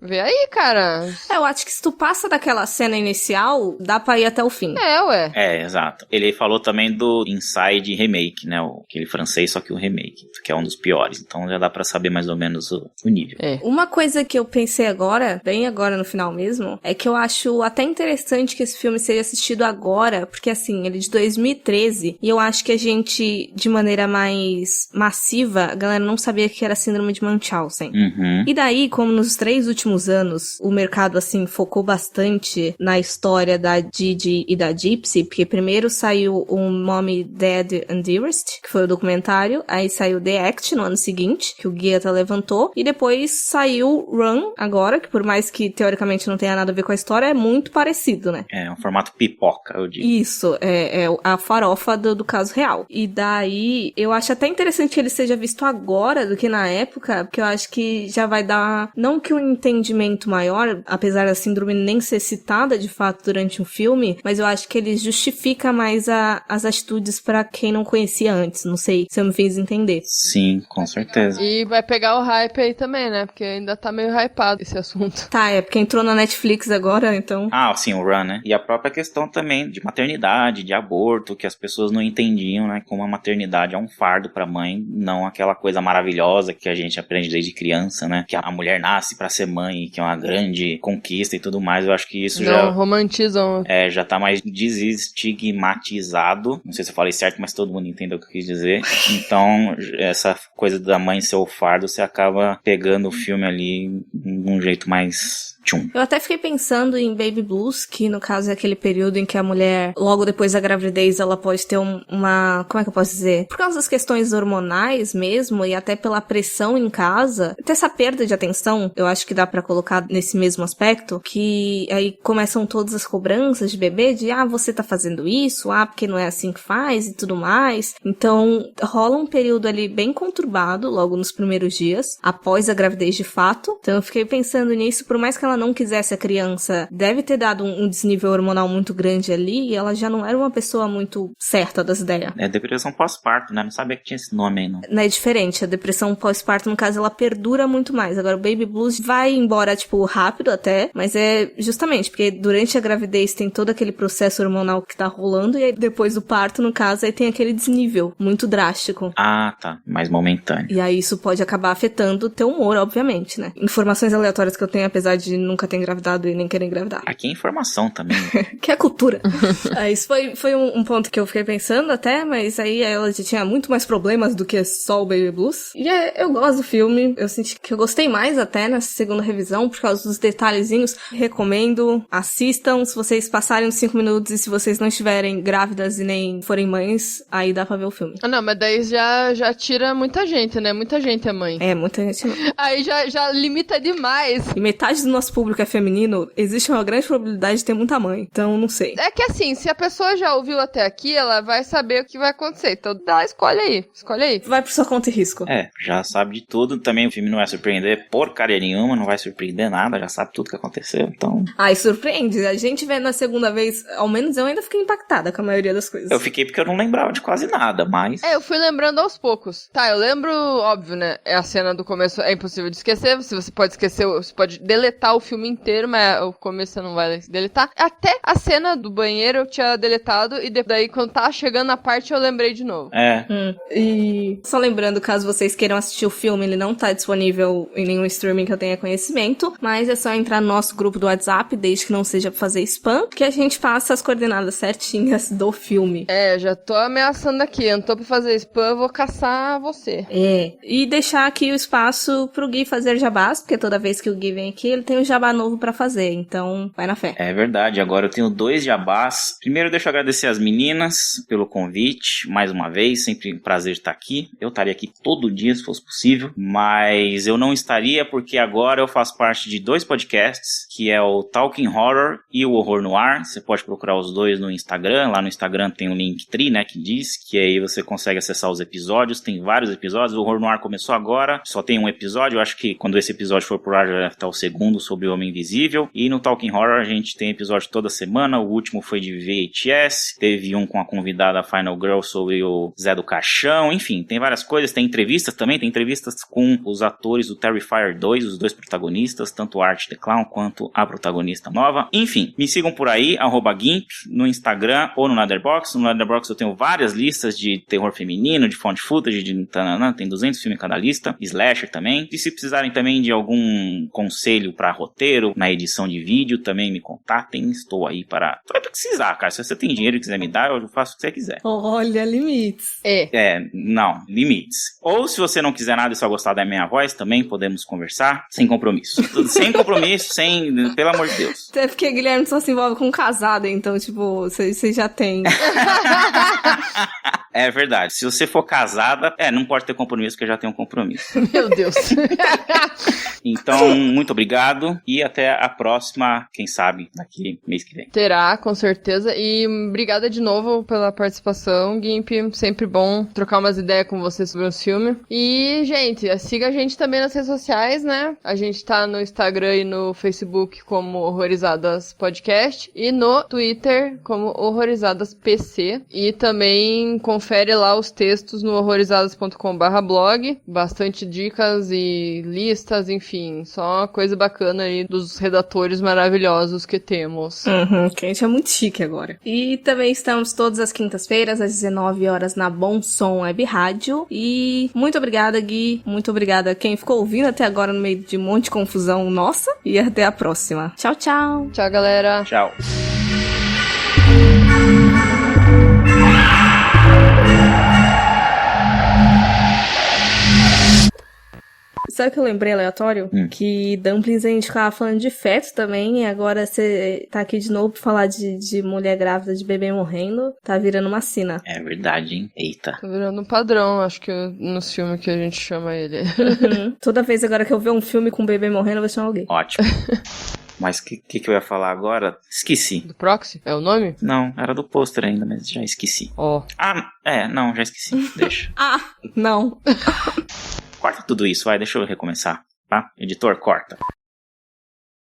vê aí, cara. Eu acho que se tu passa daquela cena inicial, dá pra ir até o fim. Ué. Exato. Ele falou também do Inside Remake, né? Aquele francês, só que o remake, que é um dos piores. Então já dá pra saber mais ou menos o nível. Uma coisa que eu pensei agora, bem agora no final mesmo, é que eu acho até interessante que esse filme seja assistido agora, porque assim, ele é de 2013, e eu acho que a gente, de maneira mais massiva, a galera não sabia que era síndrome de Munchausen. Uhum. E daí, como nos 3 últimos anos, o mercado, assim, focou bastante na história da Gigi e da Gypsy, porque primeiro saiu o Mommy, Dad and Dearest, que foi o documentário, aí saiu The Act no ano seguinte, que o Guetta levantou, e depois saiu Run, agora, que por mais que teoricamente não tenha nada a ver com a história, é muito parecido, né? É um formato pipoca, eu digo. Isso, é a farofa do caso real. E daí, eu acho até interessante que ele seja visto agora do que na época, porque eu acho que já vai dar, não que um entendimento maior, apesar da síndrome nem ser citada de fato durante um filme, mas eu acho que ele justifica mais as atitudes pra quem não conhecia antes. Não sei se eu me fiz entender. Sim, com certeza. E vai pegar o hype aí também, né? Porque ainda tá meio hypado esse assunto. Tá, é porque entrou na Netflix agora, então... Sim, o Run, né? E a própria questão também de maternidade, de aborto, que as pessoas não entendiam, né? Como a maternidade é um fardo pra mãe, não aquela coisa maravilhosa que a gente aprende desde criança, né? Que a mulher nasce pra ser mãe, que é uma grande conquista e tudo mais. Eu acho que isso já... romantizam. Já tá mais desestigmatizado. Não sei se eu falei certo, mas todo mundo entendeu o que eu quis dizer. Então, essa coisa da mãe ser o fardo, você acaba pegando o filme ali de um jeito mais... Eu até fiquei pensando em Baby Blues, que no caso é aquele período em que a mulher, logo depois da gravidez, ela pode ter uma... Como é que eu posso dizer? Por causa das questões hormonais mesmo, e até pela pressão em casa, até essa perda de atenção, eu acho que dá pra colocar nesse mesmo aspecto, que aí começam todas as cobranças de bebê, de você tá fazendo isso, porque não é assim que faz e tudo mais. Então, rola um período ali bem conturbado, logo nos primeiros dias, após a gravidez de fato. Então eu fiquei pensando nisso, por mais que ela não quisesse a criança, deve ter dado um desnível hormonal muito grande ali, e ela já não era uma pessoa muito certa das ideias. É depressão pós-parto, né? Não sabia que tinha esse nome aí, não. Não é diferente, a depressão pós-parto, no caso, ela perdura muito mais. Agora, o Baby Blues vai embora, rápido até, mas é justamente porque durante a gravidez tem todo aquele processo hormonal que tá rolando, e aí depois do parto, no caso, aí tem aquele desnível muito drástico. Tá. Mais momentâneo. E aí isso pode acabar afetando o teu humor, obviamente, né? Informações aleatórias que eu tenho, apesar de nunca ter engravidado e nem querer engravidar. Aqui é informação também. Que é cultura. Isso foi um ponto que eu fiquei pensando até, mas aí ela já tinha muito mais problemas do que só o Baby Blues. E eu gosto do filme, eu senti que eu gostei mais até nessa segunda revisão, por causa dos detalhezinhos. Recomendo, assistam, se vocês passarem uns 5 minutos e se vocês não estiverem grávidas e nem forem mães, aí dá pra ver o filme. Não, mas daí já tira muita gente, né? Muita gente é mãe. Muita gente não. Aí já limita demais. E metade do nosso público é feminino, existe uma grande probabilidade de ter muita mãe. Então, não sei. É que assim, se a pessoa já ouviu até aqui, ela vai saber o que vai acontecer. Então, escolhe aí. Vai por sua conta e risco. Já sabe de tudo. Também o filme não vai surpreender porcaria nenhuma, não vai surpreender nada, já sabe tudo que aconteceu, então... E surpreende. A gente vendo a segunda vez, ao menos eu ainda fiquei impactada com a maioria das coisas. Eu fiquei porque eu não lembrava de quase nada, mas... Eu fui lembrando aos poucos. Eu lembro, óbvio, né? É a cena do começo, é impossível de esquecer. Se você pode esquecer, você pode deletar o filme inteiro, mas o começo você não vai deletar. Até a cena do banheiro eu tinha deletado, e daí quando tava chegando na parte eu lembrei de novo. E só lembrando, caso vocês queiram assistir o filme, ele não tá disponível em nenhum streaming que eu tenha conhecimento, mas é só entrar no nosso grupo do WhatsApp, desde que não seja pra fazer spam, que a gente passa as coordenadas certinhas do filme. Já tô ameaçando aqui, eu não tô pra fazer spam, eu vou caçar você. E deixar aqui o espaço pro Gui fazer jabás, porque toda vez que o Gui vem aqui, ele tem um jabá novo pra fazer, então vai na fé. É verdade, agora eu tenho 2 jabás. Primeiro, deixa eu agradecer as meninas pelo convite, mais uma vez, sempre um prazer estar aqui. Eu estaria aqui todo dia, se fosse possível, mas eu não estaria porque agora eu faço parte de 2 podcasts, que é o Talking Horror e o Horror Noir. Você pode procurar os 2 no Instagram, lá no Instagram tem um Linktree, né, que diz, que aí você consegue acessar os episódios, tem vários episódios. O Horror Noir começou agora, só tem um episódio, eu acho que quando esse episódio for pro ar já deve estar o segundo, sobre o Homem Invisível. E no Talking Horror a gente tem episódio toda semana, o último foi de VHS, teve um com a convidada Final Girl sobre o Zé do Caixão, enfim, tem várias coisas, tem entrevistas também, tem entrevistas com os atores do Terrifier 2, os 2 protagonistas, tanto o Art the Clown quanto a protagonista nova. Enfim, me sigam por aí, @GIMP, no Instagram ou no Letterboxd. No Letterboxd eu tenho várias listas de terror feminino, de found footage, de tananã, tem 200 filmes em cada lista, slasher também. E se precisarem também de algum conselho para roteiro, na edição de vídeo, também me contatem, estou aí para precisar, cara. Se você tem dinheiro e quiser me dar, eu faço o que você quiser. Olha, limites. Não, limites. Ou se você não quiser nada e só gostar da minha voz, também podemos conversar, sem compromisso. Tudo sem compromisso, pelo amor de Deus. Até porque Guilherme só se envolve com casada, então, tipo, você já tem. É verdade. Se você for casada, não pode ter compromisso, porque eu já tenho um compromisso. Meu Deus. Então, muito obrigado e até a próxima, quem sabe, daqui mês que vem. Terá, com certeza. E obrigada de novo pela participação, Gimp. Sempre bom trocar umas ideias com você sobre o filme. E, gente, siga a gente também nas redes sociais, né? A gente tá no Instagram e no Facebook como Horrorizadas Podcast e no Twitter como Horrorizadas PC. E também confere lá os textos no horrorizadas.com/blog. Bastante dicas e listas, enfim, só coisa bacana aí dos redatores maravilhosos que temos. Que a gente é muito chique agora. E também estamos todas as quintas-feiras, às 19 horas, na Bom Som Web Rádio. E muito obrigada, Gui. Muito obrigada a quem ficou ouvindo até agora no meio de um monte de confusão nossa. E até a próxima. Tchau, tchau. Tchau, galera. Tchau. Sabe o que eu lembrei aleatório? Que Dumplings a gente ficava falando de feto também, e agora você tá aqui de novo pra falar de mulher grávida, de bebê morrendo. Tá virando uma sina. É verdade, hein? Eita. Tá virando um padrão, acho que nos filmes que a gente chama ele. Toda vez agora que eu ver um filme com um bebê morrendo, eu vou chamar alguém. Ótimo. Mas o que eu ia falar agora? Esqueci. Do Proxy? É o nome? Não, era do pôster ainda, mas já esqueci. Não, já esqueci. Deixa. Não. Corta tudo isso, vai, deixa eu recomeçar, tá? Editor, corta.